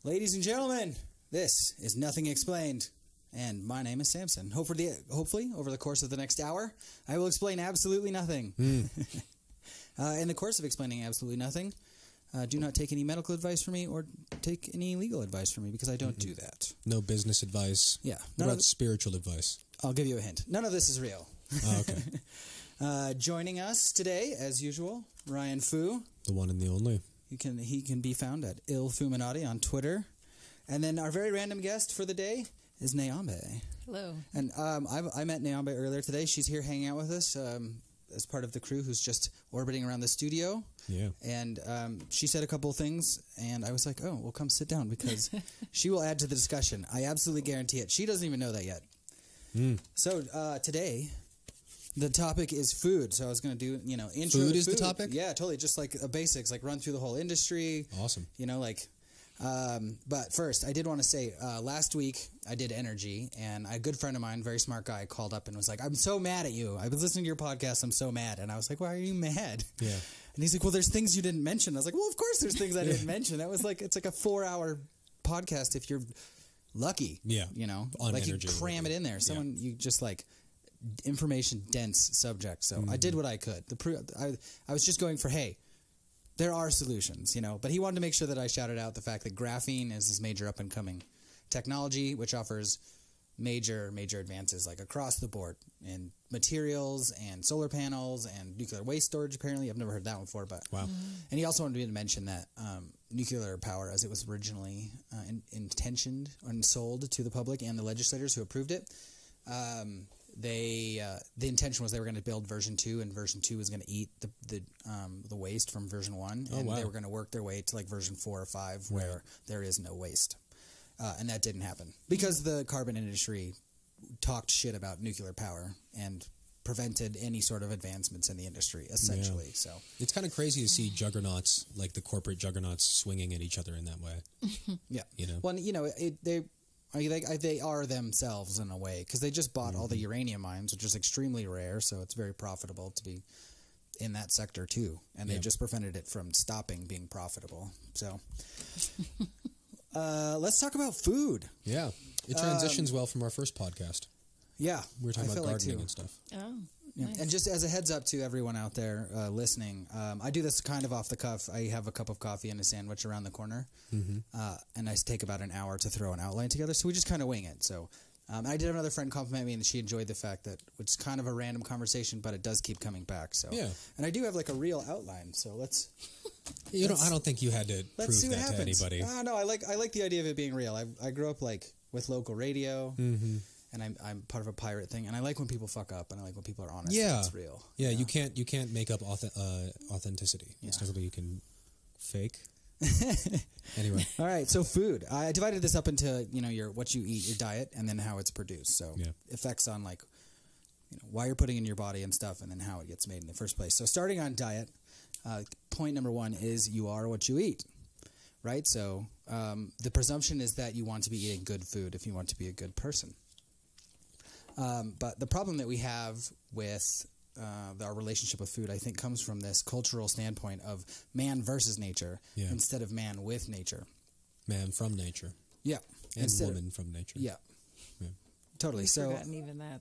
Ladies and gentlemen, this is Nothing Explained, and my name is Sampson. Hopefully, over the course of the next hour, I will explain absolutely nothing. In the course of explaining absolutely nothing, do not take any medical advice from me or take any legal advice from me, because I don't do that. No business advice? Yeah. What about spiritual advice? I'll give you a hint. None of this is real. Oh, okay. Joining us today, as usual, Ryan Fu. The one and the only. He can be found at ilfuminati on Twitter. And then our very random guest for the day is Neambe. Hello. And I met Neambe earlier today. She's here hanging out with us as part of the crew who's just orbiting around the studio. Yeah. And she said a couple of things, and I was like, oh, well, come sit down, because she will add to the discussion. I absolutely guarantee it. She doesn't even know that yet. So today, the topic is food. So I was going to do, intro Food to is the topic? Yeah, totally. Just like basics, like run through the whole industry. Awesome. But first, I did want to say, last week I did energy, and a good friend of mine, very smart guy, called up and was like, I'm so mad at you. I was listening to your podcast. I'm so mad. And I was like, why are you mad? Yeah. And he's like, well, there's things you didn't mention. I was like, well, of course there's things I didn't mention. That was like, it's like a 4-hour podcast if you're lucky. Yeah. On like energy, you cram it in there. You just like information dense subject. So I did what I could. I was just going for, hey, there are solutions, but he wanted to make sure that I shouted out the fact that graphene is this major up and coming technology, which offers major advances like across the board in materials and solar panels and nuclear waste storage. Apparently, I've never heard that one before, but wow. And he also wanted me to mention that nuclear power, as it was originally intentioned and sold to the public and the legislators who approved it, the intention was they were going to build version 2, and version 2 was going to eat the waste from version 1, and they were going to work their way to like version 4 or 5 where there is no waste. And that didn't happen because the carbon industry talked shit about nuclear power and prevented any sort of advancements in the industry, essentially. Yeah. So it's kind of crazy to see juggernauts, like the corporate juggernauts, swinging at each other in that way. Yeah. Well, they are themselves in a way, because they just bought all the uranium mines, which is extremely rare, so it's very profitable to be in that sector too. And they just prevented it from stopping being profitable. So let's talk about food. Yeah. It transitions well from our first podcast. Yeah. We were talking about gardening and stuff. Oh, yeah. nice. And just as a heads up to everyone out there listening, I do this kind of off the cuff. I have a cup of coffee and a sandwich around the corner, and I take about an hour to throw an outline together, so we just kind of wing it. So I did have another friend compliment me, and she enjoyed the fact that it's kind of a random conversation, but it does keep coming back. So yeah. And I do have like a real outline, so let's... I don't think you had to prove that to anybody. No, I like the idea of it being real. I grew up like with local radio, and I'm part of a pirate thing, and I like when people fuck up, and I like when people are honest. Yeah, it's real. Yeah, you can't make up authenticity. Yeah. It's not something you can fake. Anyway, all right. So food. I divided this up into what you eat, your diet, and then how it's produced. So effects on like why you're putting in your body and stuff, and then how it gets made in the first place. So starting on diet. Point number 1 is you are what you eat, right? So the presumption is that you want to be eating good food if you want to be a good person. But the problem that we have with our relationship with food, I think, comes from this cultural standpoint of man versus nature instead of man with nature. Man from nature. Yeah. And woman from nature. Yeah. Totally. We've forgotten even that.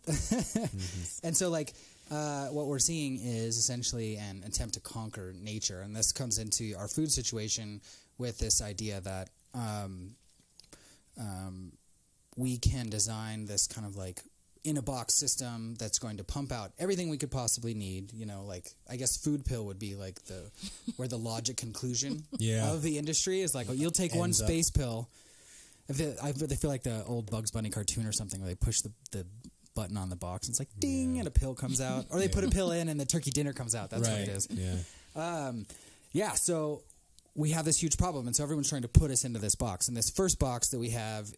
And so, what we're seeing is essentially an attempt to conquer nature, and this comes into our food situation with this idea that we can design this kind of like in-a-box system that's going to pump out everything we could possibly need. I guess food pill would be like where the logic conclusion of the industry is like, you'll take one space pill. I feel like the old Bugs Bunny cartoon or something where they push the button on the box and it's like ding and a pill comes out, or they put a pill in and the turkey dinner comes out. That's what it is. Yeah. So we have this huge problem, and so everyone's trying to put us into this box. And this first box that we have,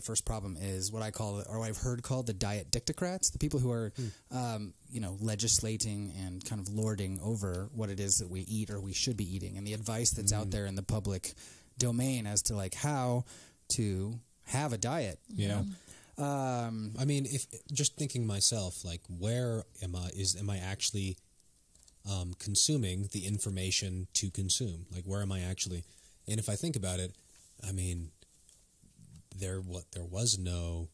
first problem is what I call, or what I've heard called, the diet dictocrats, the people who are legislating and kind of lording over what it is that we eat or we should be eating, and the advice that's out there in the public domain as to like how to have a diet. I mean, if just thinking myself, like, where am I actually consuming the information to consume? Like, where am I actually? And if I think about it, I mean, there was no,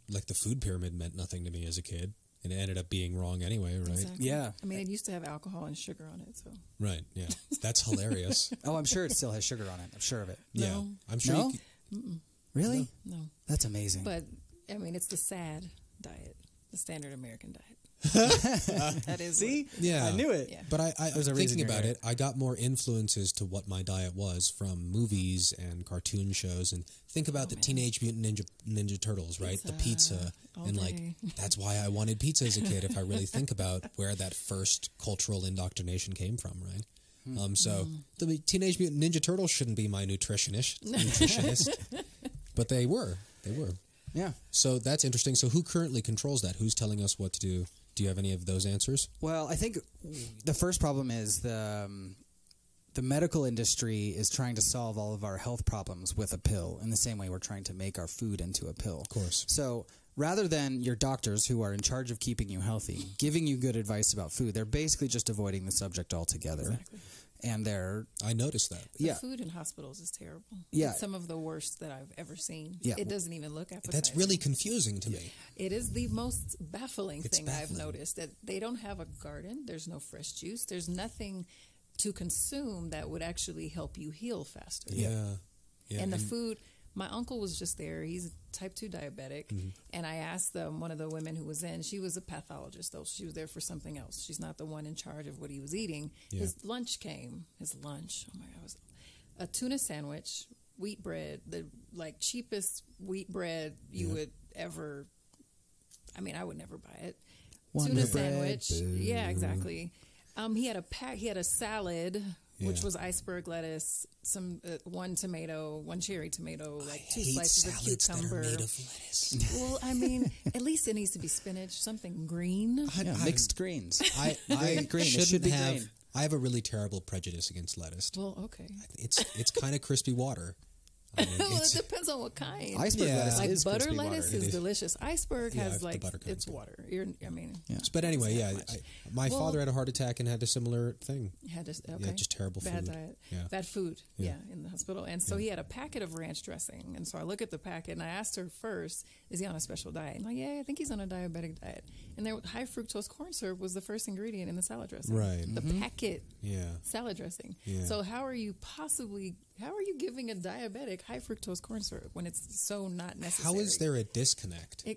like, the food pyramid meant nothing to me as a kid, and it ended up being wrong anyway, right? Exactly. Yeah. I mean, it used to have alcohol and sugar on it, so. Right, yeah. That's hilarious. Oh, I'm sure it still has sugar on it. I'm sure of it. Yeah, No. I'm sure. No? You Really? No. That's amazing. But, I mean, it's the SAD diet, the standard American diet. That is. See? Yeah. I knew it. Yeah. But I There's a reason thinking you're about here. it, I got more influences to what my diet was from movies and cartoon shows. And think about the Teenage Mutant Ninja Turtles, right? The pizza. all And, like, day. that's why I wanted pizza as a kid, if I really think about where that first cultural indoctrination came from, right? So the Teenage Mutant Ninja Turtles shouldn't be my nutritionist, but they were. They were. Yeah. So that's interesting. So who currently controls that? Who's telling us what to do? Do you have any of those answers? Well, I think the first problem is the medical industry is trying to solve all of our health problems with a pill in the same way we're trying to make our food into a pill. Of course. So rather than your doctors who are in charge of keeping you healthy, giving you good advice about food, they're basically just avoiding the subject altogether. Exactly. And they're... I noticed that. The Yeah. food in hospitals is terrible. Yeah. It's some of the worst that I've ever seen. Yeah. It doesn't even look appetizing. That's really confusing to me. It is the most baffling It's thing I've baffling. noticed, that they don't have a garden. There's no fresh juice. There's nothing to consume that would actually help you heal faster. Yeah. And the food, my uncle was just there. He's type 2 diabetic. And I asked one of the women who was in, she was a pathologist, though. She was there for something else. She's not the one in charge of what he was eating. Yeah. His lunch came. His lunch, oh my God, was a tuna sandwich, wheat bread, the cheapest wheat bread you would ever, I mean, I would never buy it. Wonder Tuna bread, sandwich. boo. Yeah, exactly. He had a salad, which Yeah. was iceberg lettuce, some one tomato, one cherry tomato, like two hate slices of salads that are cucumber. made of lettuce. Well, I mean, at least it needs to be spinach, something green. Yeah, mixed greens. I Green. It shouldn't should be have. green. I have a really terrible prejudice against lettuce. Well, okay. It's kind of crispy water. I mean, Well, it it's, depends on what kind. Iceberg Yeah. lettuce Like is butter crispy lettuce water. is It is. delicious. Iceberg Yeah, has the butter kind it's is good. water. I mean, but anyway, it's yeah, not much. my Well- father had a heart attack and had a similar thing. had just okay. Yeah, just terrible bad food. diet, Yeah. bad food. Yeah. Yeah. In the hospital, and so he had a packet of ranch dressing, and so I look at the packet and I asked her first, "Is he on a special diet?" I'm like, "Yeah, I think he's on a diabetic diet." And there, high fructose corn syrup was the first ingredient in the salad dressing. Right. The packet Yeah. salad dressing. Yeah. So how are you giving a diabetic high fructose corn syrup when it's so not necessary? How is there a disconnect? I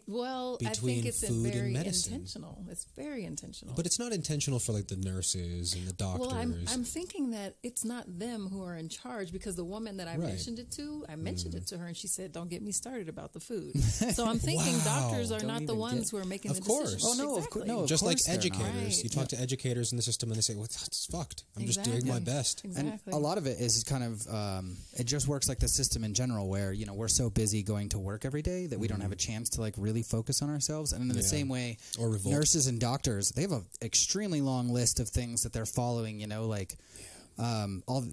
between think it's food and very medicine? intentional. It's very intentional. But it's not intentional for like the nurses and the doctors. Well, I'm thinking that it's not them who are in charge, because the woman that I Right. mentioned it to, it to her, and she said, "Don't get me started about the food." So I'm thinking Wow. doctors are Don't not the even ones get- who are making Of the course. decisions. Oh, no, of Exactly. course, no, of just like course they're not. educators. Right. You talk to educators in the system and they say, well, that's fucked. I'm just doing my Exactly. best. Exactly. And a lot of it is kind of, it just works like the system in general, where, we're so busy going to work every day that we don't have a chance to like really focus on ourselves. And in the Yeah. same way, Or revolt. nurses and doctors, they have an extremely long list of things that they're following, all,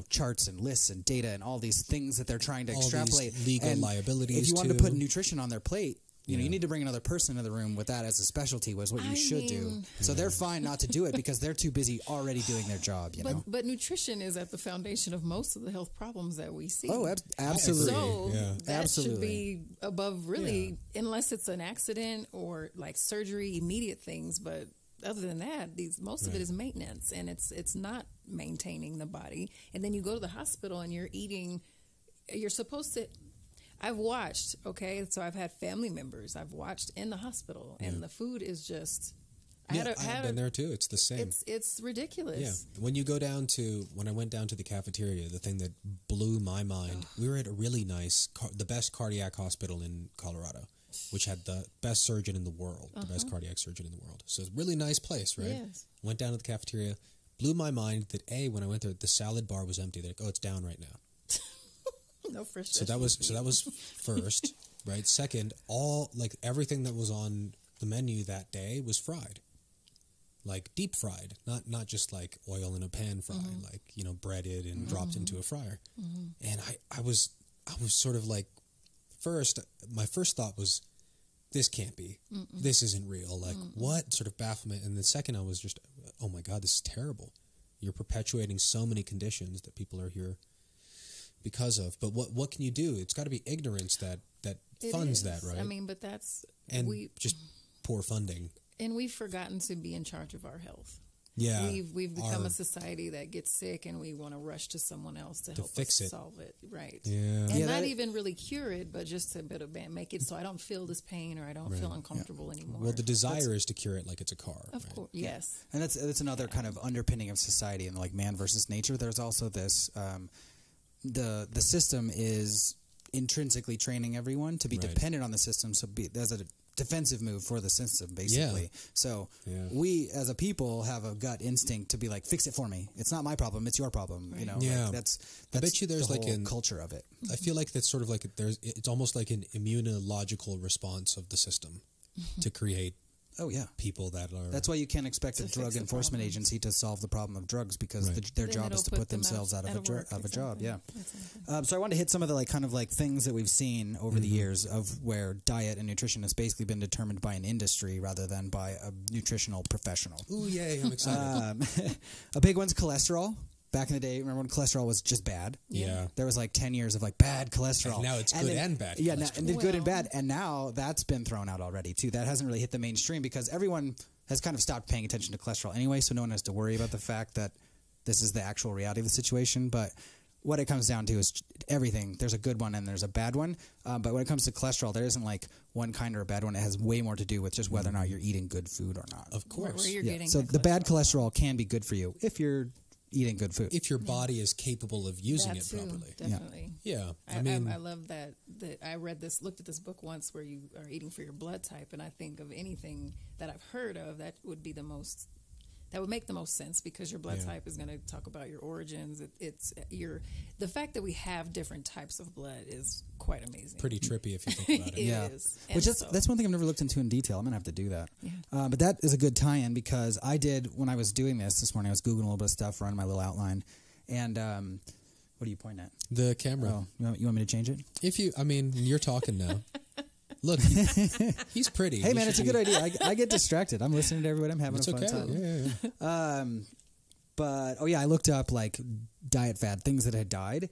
charts and lists and data and all these things that they're trying to All these extrapolate. legal And liabilities, if you wanted to too. put nutrition on their plate, you need to bring another person into the room with that as a specialty, was what you I should do. mean- So they're fine not to do it because they're too busy already doing their job, But nutrition is at the foundation of most of the health problems that we see. Oh, absolutely. So Yeah. that Absolutely. should be above, really, unless it's an accident or like surgery, immediate things. But other than that, most of it is maintenance, and it's not maintaining the body. And then you go to the hospital and you're supposed to. I've watched, so I've had family members I've watched in the hospital, and the food is just. I've been there too. It's the same. It's ridiculous. Yeah. When I went down to the cafeteria, the thing that blew my mind, we were at a really nice, the best cardiac hospital in Colorado, which had the best surgeon in the world, the best cardiac surgeon in the world. So it's a really nice place, right? Yes. Went down to the cafeteria, blew my mind that when I went there, the salad bar was empty. They're like, oh, it's down right now. No fresh. So that was first, right? Second, everything that was on the menu that day was fried. Like deep fried, not just like oil in a pan fried, like breaded and dropped into a fryer. And I was sort of like, my first thought was, this can't be, this isn't real. Like what sort of bafflement? And the second I was just, oh my God, this is terrible. You're perpetuating so many conditions that people are here because of. But what can you do? It's got to be ignorance that funds that, right? I mean, but that's just poor funding. And we've forgotten to be in charge of our health. Yeah, we've become a society that gets sick and we want to rush to someone else to help fix us it. solve it, right? Yeah, and not even really cure it, but just to make it so I don't feel this pain or I don't feel uncomfortable anymore. Well, the desire is to cure it like it's a car. Of course, yes. And that's another kind of underpinning of society and like man versus nature. There's also this the system is intrinsically training everyone to be dependent on the system. So there's a defensive move for the system, basically. Yeah. So we, as a people, have a gut instinct to be like, fix it for me. It's not my problem. It's your problem. Right. You know, yeah. like that's I bet you there's the like whole culture of it. I feel like that's sort of like it's almost like an immunological response of the system to create people that are. That's why you can't expect a drug enforcement agency to solve the problem of drugs because their job is to put themselves out of a job. Yeah. So I wanted to hit some of the like kind of like things that we've seen over the years of where diet and nutrition has basically been determined by an industry rather than by a nutritional professional. Ooh, yay! I'm excited. A big one's cholesterol. Back in the day, remember when cholesterol was just bad? Yeah. There was like 10 years of like bad cholesterol. And now it's good and bad. Yeah, and then good and bad. And now that's been thrown out already too. That hasn't really hit the mainstream because everyone has kind of stopped paying attention to cholesterol anyway, so no one has to worry about the fact that this is the actual reality of the situation. But what it comes down to is everything. There's a good one and there's a bad one. But when it comes to cholesterol, there isn't like one kind or a bad one. It has way more to do with just whether or not you're eating good food or not. Of course. Where you're getting so the bad cholesterol can be good for you if you're eating good food. If your body is capable of using it properly. Definitely. Yeah. I mean, I love that I looked at this book once where you are eating for your blood type, and I think of anything that I've heard of that would make the most sense because your blood type is going to talk about your origins. The fact that we have different types of blood is quite amazing. Pretty trippy if you think about it. It is. That's one thing I've never looked into in detail. I'm going to have to do that. Yeah. But that is a good tie-in because I did, when I was doing this morning, I was Googling a little bit of stuff, running my little outline. And what are you pointing at? The camera. Oh, you want me to change it? You're talking now. Look, he's pretty. Hey, man, it's a good idea. I get distracted. I'm listening to everybody. I'm having a fun time. Yeah. But, I looked up, like, diet fad, things that had died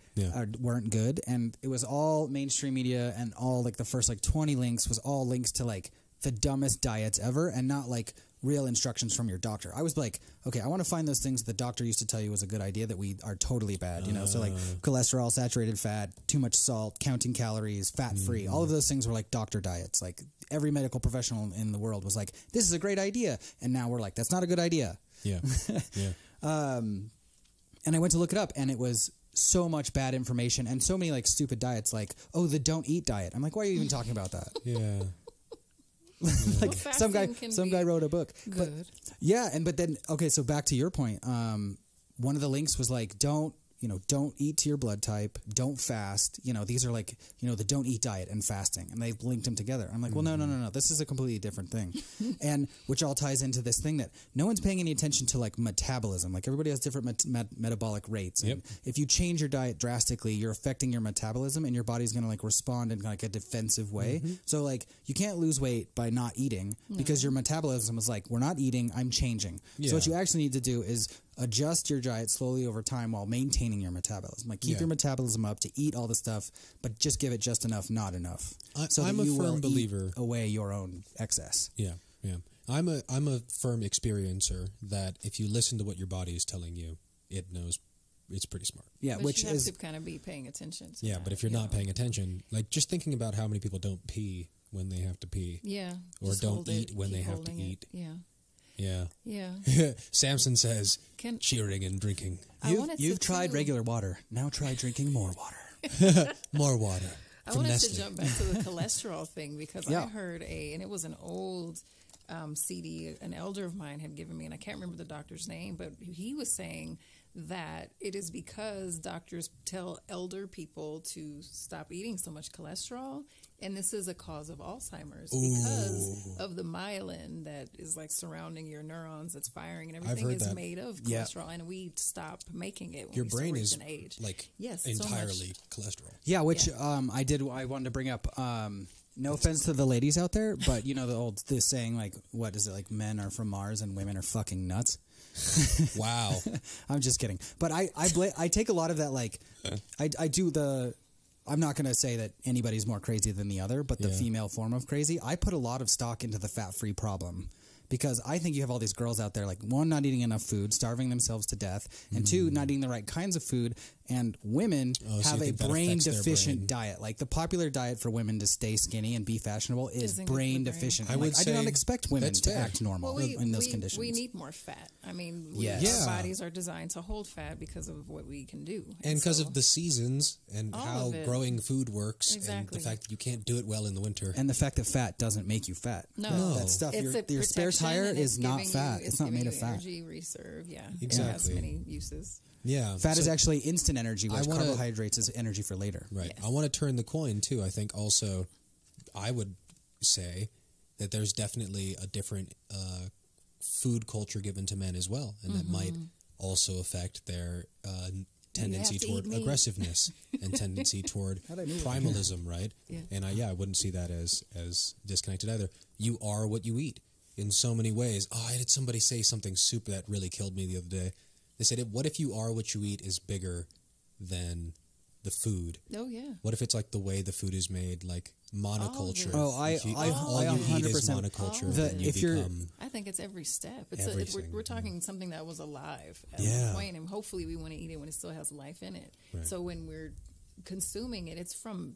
weren't good. And it was all mainstream media and all, like, the first, like, 20 links was all links to, like, the dumbest diets ever and not, like, real instructions from your doctor. I was like, okay, I want to find those things the doctor used to tell you was a good idea that we are totally bad, So like cholesterol, saturated fat, too much salt, counting calories, fat-free. All of those things were like doctor diets. Like every medical professional in the world was like, this is a great idea. And now we're like, that's not a good idea. Yeah. Yeah. And I went to look it up and it was so much bad information and so many like stupid diets like, oh, the don't eat diet. I'm like, why are you even talking about that? Yeah. Like some guy wrote a book. Good. But then so back to your point. One of the links was like don't eat to your blood type, don't fast. These are like the don't eat diet and fasting, and they've linked them together. I'm like, well, no, this is a completely different thing, and which all ties into this thing that no one's paying any attention to, like metabolism. Like everybody has different metabolic rates, and if you change your diet drastically, you're affecting your metabolism, and your body's going to like respond in like a defensive way. So like you can't lose weight by not eating because your metabolism is like, we're not eating, I'm changing. So what you actually need to do is adjust your diet slowly over time while maintaining your metabolism. Like keep your metabolism up to eat all the stuff, but just give it just enough, not enough. I'm a firm believer. Eat away your own excess. Yeah, yeah. I'm a firm experiencer that if you listen to what your body is telling you, it knows it's pretty smart. Yeah, but which you have is to kind of be paying attention to but if you're not paying attention, like just thinking about how many people don't pee when they have to pee. Yeah. Or don't eat when they have to eat. Yeah. Yeah. Yeah. Samson says, cheering and drinking. You've tried regular water. Now try drinking more water. More water. I wanted to jump back to the cholesterol thing because I heard and it was an old CD an elder of mine had given me, and I can't remember the doctor's name, but he was saying that it is because doctors tell elder people to stop eating so much cholesterol, and this is a cause of Alzheimer's because of the myelin that is like surrounding your neurons that's firing, and everything is made of cholesterol, and we stop making it when your we brain reach is an age. Like so entirely cholesterol. Yeah, which I wanted to bring up. No offense to the ladies out there, but the saying like, what is it, like men are from Mars and women are fucking nuts. Wow. I'm just kidding. But I take a lot of that, like, I do the, I'm not going to say that anybody's more crazy than the other, but the female form of crazy, I put a lot of stock into the fat-free problem. Because I think you have all these girls out there, like, one, not eating enough food, starving themselves to death, and two, not eating the right kinds of food, and women have a brain-deficient diet. Like, the popular diet for women to stay skinny and be fashionable is brain-deficient. I do not expect women to act normal in those conditions. We need more fat. I mean, our bodies are designed to hold fat because of what we can do. And because of the seasons and how growing food works, and the fact that you can't do it well in the winter. And the fact that fat doesn't make you fat. No. That stuff, your spare tire is not fat. It's not made of fat. Energy reserve, Exactly. It has many uses. Yeah. Fat is actually instant energy, whereas carbohydrates is energy for later. Right. Yes. I want to turn the coin, too. I think also, I would say that there's definitely a different food culture given to men as well, and that might also affect their tendency toward aggressiveness and tendency toward primalism, right? Yeah. And I wouldn't see that as disconnected either. You are what you eat in so many ways. Oh, I had somebody say something super that really killed me the other day. They said, what if you are what you eat is bigger than the food? Oh, yeah. What if it's like the way the food is made, like monoculture? I all you eat is monoculture. I think it's every step. We're talking something that was alive at one point, and hopefully we want to eat it when it still has life in it. Right. So when we're consuming it, it's from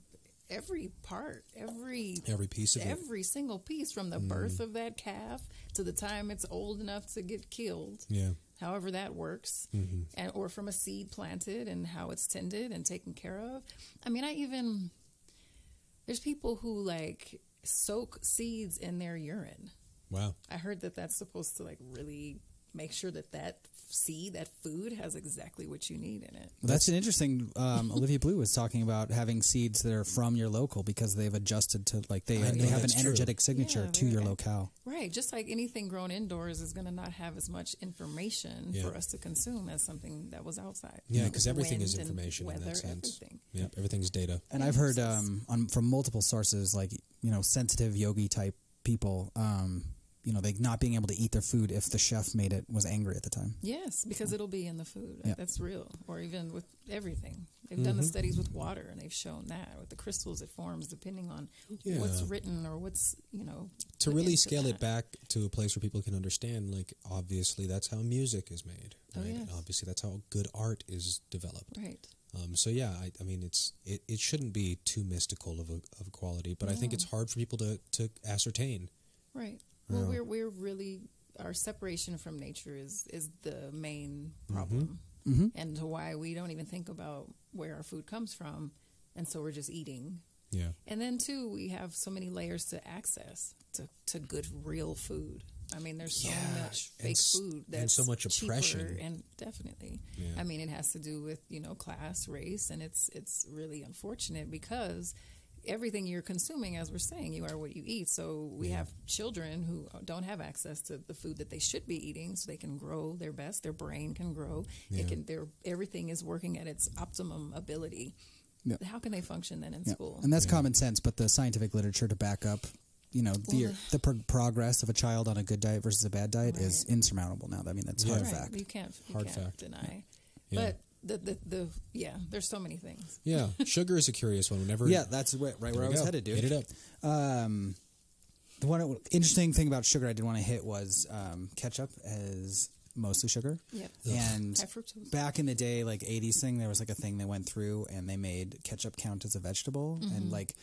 every part, every piece of every single piece, from the birth of that calf to the time it's old enough to get killed. Yeah. However that works, or from a seed planted and how it's tended and taken care of. I mean, there's people who like soak seeds in their urine. Wow. I heard that that's supposed to like really make sure that seed, that food has exactly what you need in it. Well, that's an interesting, Olivia Blue was talking about having seeds that are from your local because they've adjusted to, like, they have an energetic signature to your locale. Right. Just like anything grown indoors is going to not have as much information for us to consume as something that was outside. Yeah, because everything is information in that sense. Yeah, everything's data. And I've heard from multiple sources, like, sensitive yogi type people, they not being able to eat their food if the chef made it was angry at the time. Yes, because it'll be in the food. Yeah. That's real. Or even with everything. They've done the studies with water, and they've shown that with the crystals it forms depending on what's written or what's, to really scale it back to a place where people can understand, like, obviously that's how music is made. Right? Oh, yes. And obviously that's how good art is developed. Right. So yeah, I mean, it shouldn't be too mystical of a quality, but I think it's hard for people to ascertain. Right. Well, we're really, our separation from nature is the main problem, and why we don't even think about where our food comes from, and so we're just eating. Yeah. And then too, we have so many layers to access to good real food. I mean, there's so much fake food that's and so much oppression, cheaper, and definitely. Yeah. I mean, it has to do with class, race, and it's really unfortunate because everything you're consuming, as we're saying, you are what you eat. So we have children who don't have access to the food that they should be eating, so they can grow their best. Their brain can grow. Everything is working at its optimum ability. Yeah. How can they function then in school? And that's common sense, but the scientific literature to back up, the progress of a child on a good diet versus a bad diet is insurmountable now. I mean, that's hard fact. You can't deny. Yeah. But there's so many things. Yeah, sugar is a curious one. That's right where I was headed, dude. Hit it up. The one interesting thing about sugar I did want to hit was ketchup as mostly sugar. Yep. And back in the day, like 80s thing, there was like a thing they went through and they made ketchup count as a vegetable, and like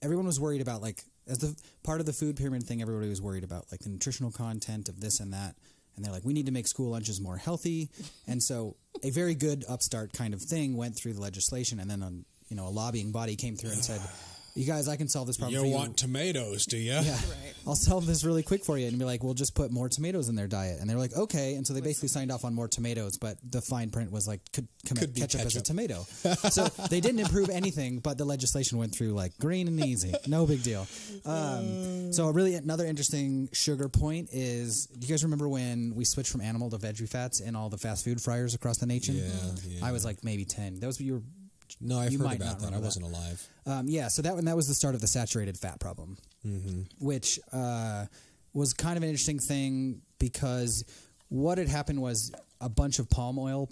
everyone was worried about, like, as the part of the food pyramid thing, everybody was worried about like the nutritional content of this and that. And they're like, we need to make school lunches more healthy. And so a very good upstart kind of thing went through the legislation. And then, a lobbying body came through and said, you guys, I can solve this problem for you. You want tomatoes, do you? Yeah. Right. I'll solve this really quick for you. And be like, we'll just put more tomatoes in their diet. And they're like, okay. And so they basically signed off on more tomatoes, but the fine print was like, could ketchup as a tomato. So they didn't improve anything, but the legislation went through like green and easy. No big deal. So really another interesting sugar point is, do you guys remember when we switched from animal to veggie fats in all the fast food fryers across the nation? Yeah. I was like maybe 10. That was what you were... No, I've heard about that. I wasn't alive. So that was the start of the saturated fat problem, which was kind of an interesting thing because what had happened was a bunch of palm oil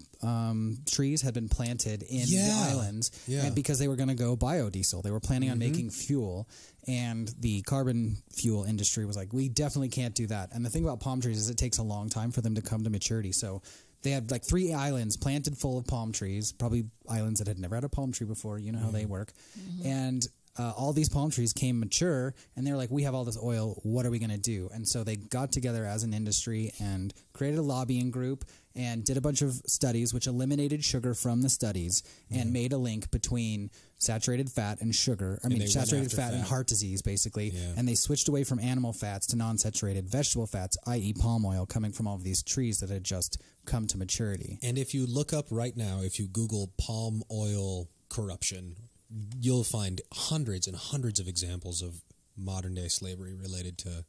trees had been planted in the islands, and because they were going to go biodiesel, they were planning on making fuel, and the carbon fuel industry was like, we definitely can't do that. And the thing about palm trees is it takes a long time for them to come to maturity. So they had like 3 islands planted full of palm trees, probably islands that had never had a palm tree before. You know how they work. And all these palm trees came mature, and they're like, we have all this oil. What are we going to do? And so they got together as an industry and created a lobbying group and did a bunch of studies, which eliminated sugar from the studies and made a link between saturated fat and sugar. I mean, saturated fat and heart disease, basically. Yeah. And they switched away from animal fats to non-saturated vegetable fats, i.e. palm oil, coming from all of these trees that had just come to maturity. And if you look up right now, if you Google palm oil corruption, you'll find hundreds and hundreds of examples of modern-day slavery related to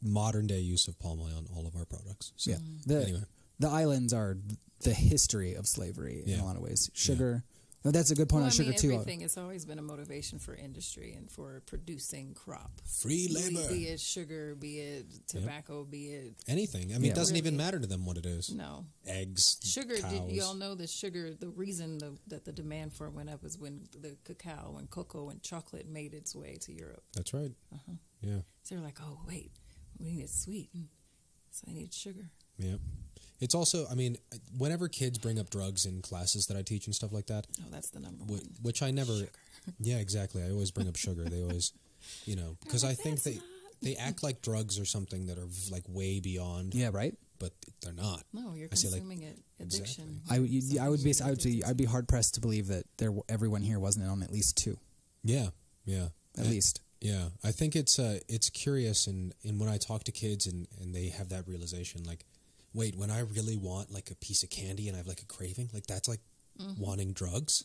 modern-day use of palm oil in all of our products. So, anyway. The islands are the history of slavery in a lot of ways. Sugar. Well, that's a good point on sugar, too. Everything has always been a motivation for industry and for producing crop. Free labor. Be it sugar, be it tobacco, be it... anything. I mean, it doesn't even matter to them what it is. No. Eggs, sugar, cows. you all know that sugar, the reason that the demand for it went up is when the cacao and cocoa and chocolate made its way to Europe. That's right. Yeah. So they're like, oh, wait, we need it sweet. So I need sugar. Yeah. It's also, I mean, whenever kids bring up drugs in classes that I teach and stuff like that. Oh, that's the number one. Which I never. Sugar. Yeah, exactly. I always bring up sugar. They always, you know, because I think they act like drugs or something that are like way beyond. Yeah, right. But they're not. No, you're consuming it. Addiction. Exactly. I'd be hard pressed to believe that everyone here wasn't on at least 2. Yeah. Yeah. At least. Yeah. I think it's curious, and when I talk to kids and they have that realization, like, wait, when I really want like a piece of candy and I have like a craving, like that's like wanting drugs.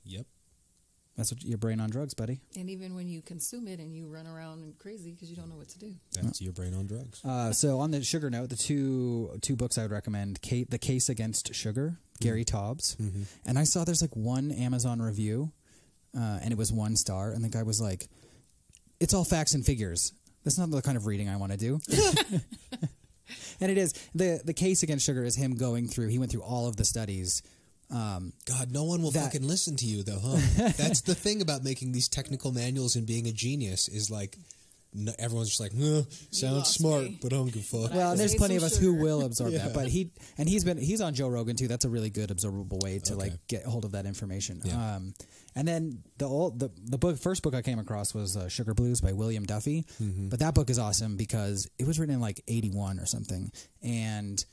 Yep. That's what your brain on drugs, buddy. And even when you consume it and you run around and crazy because you don't know what to do. That's your brain on drugs. So on the sugar note, the two books I would recommend, The Case Against Sugar, Gary Taubes. And I saw there's like one Amazon review, and it was 1 star, and the guy was like, it's all facts and figures. That's not the kind of reading I want to do. And it is. The case against sugar is him going through, he went through all of the studies. God, no one will fucking listen to you, though, huh? That's the thing about making these technical manuals and being a genius is like, everyone's just like, sounds smart, but I don't give a fuck. Well, and there's plenty of us who will absorb that. But he's on Joe Rogan, too. That's a really good absorbable way to like get hold of that information. Yeah. And then the first book I came across was Sugar Blues by William Duffy. But that book is awesome because it was written in like 81 or something. And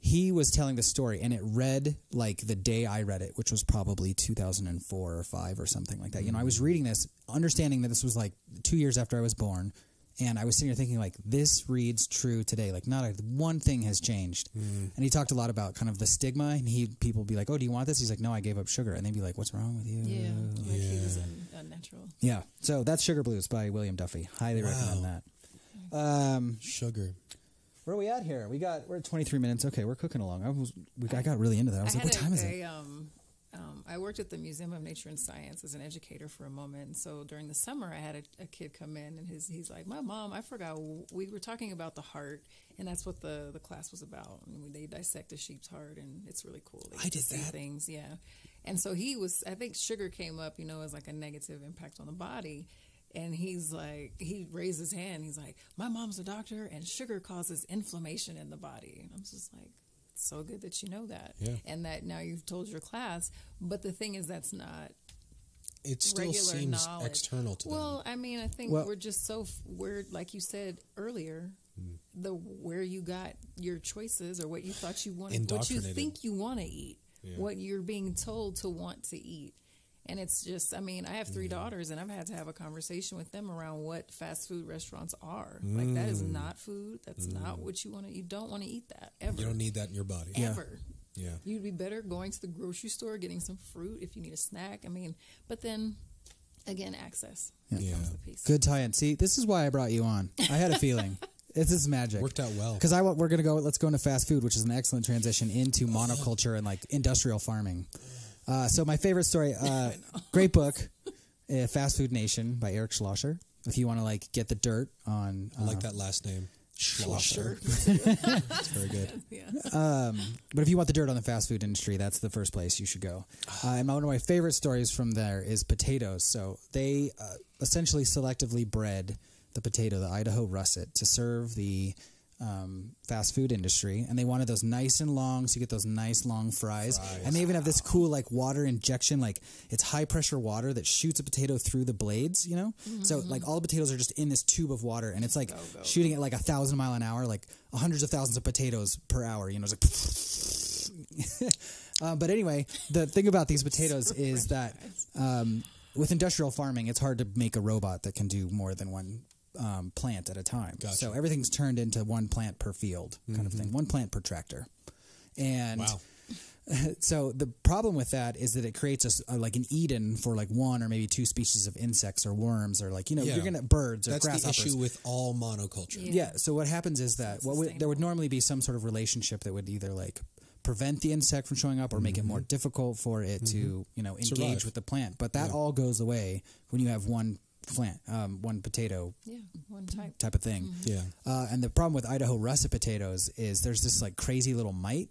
he was telling the story, and it read like the day I read it, which was probably 2004 or 5 or something like that. You know, I was reading this, understanding that this was like 2 years after I was born. And I was sitting here thinking, like, this reads true today. Like, not one thing has changed. And he talked a lot about kind of the stigma. And people would be like, oh, do you want this? He's like, no, I gave up sugar. And they'd be like, what's wrong with you? Yeah, like he was unnatural. Yeah. So that's Sugar Blues by William Duffy. Highly recommend that. Sugar. Where are we at here? We're at 23 minutes. Okay, we're cooking along. I got really into that. I was like, what time is it? I worked at the Museum of Nature and Science as an educator for a moment. And so during the summer, I had a kid come in, and he's like, my mom, I forgot, we were talking about the heart, and that's what the class was about. And they dissect a sheep's heart, and it's really cool. I did that. Things, yeah. And so I think sugar came up, as like a negative impact on the body. And he's like, he raised his hand. He's like, my mom's a doctor, and sugar causes inflammation in the body. And I'm just like, so good that you know that, and that now you've told your class. But the thing is, that's not. It still seems knowledge. External to them. Well, I mean, I think we're just we're like you said earlier, where you got your choices or what you thought you wanted, what you think you want to eat, what you're being told to want to eat. And it's just, I mean, I have 3 daughters, and I've had to have a conversation with them around what fast food restaurants are. Like, that is not food. That's not what you want to eat. You don't want to eat that, ever. You don't need that in your body. Ever. Yeah. You'd be better going to the grocery store, getting some fruit if you need a snack. I mean, but then, again, access. Yeah. Comes the piece. Good tie-in. See, this is why I brought you on. I had a feeling. This is magic. Worked out well. Because let's go into fast food, which is an excellent transition into monoculture and, like, industrial farming. So my favorite story, great book, Fast Food Nation by Eric Schlosser. If you want to like get the dirt on, I like that last name. Schlosser. That's very good. Yeah. But if you want the dirt on the fast food industry, that's the first place you should go. And one of my favorite stories from there is potatoes. So they essentially selectively bred the potato, the Idaho russet, to serve the fast food industry, and they wanted those nice and long, so you get those nice long fries. And they even have this cool like water injection, like it's high pressure water that shoots a potato through the blades, you know. So like all the potatoes are just in this tube of water, and it's like shooting at like 1,000 miles an hour, like hundreds of thousands of potatoes per hour, you know. It's like but anyway, the thing about these potatoes is that with industrial farming, it's hard to make a robot that can do more than one plant at a time. Gotcha. So everything's turned into one plant per field kind of thing, one plant per tractor. And so the problem with that is that it creates like an Eden for like one or maybe two species of insects or worms or like, you know, you're going to birds or grasshoppers. That's the issue with all monoculture. Yeah. So what happens is that there would normally be some sort of relationship that would either like prevent the insect from showing up or make it more difficult for it to, you know, engage with the plant. But that all goes away when you have one plant, one potato, one type of thing. And the problem with Idaho russet potatoes is there's this like crazy little mite.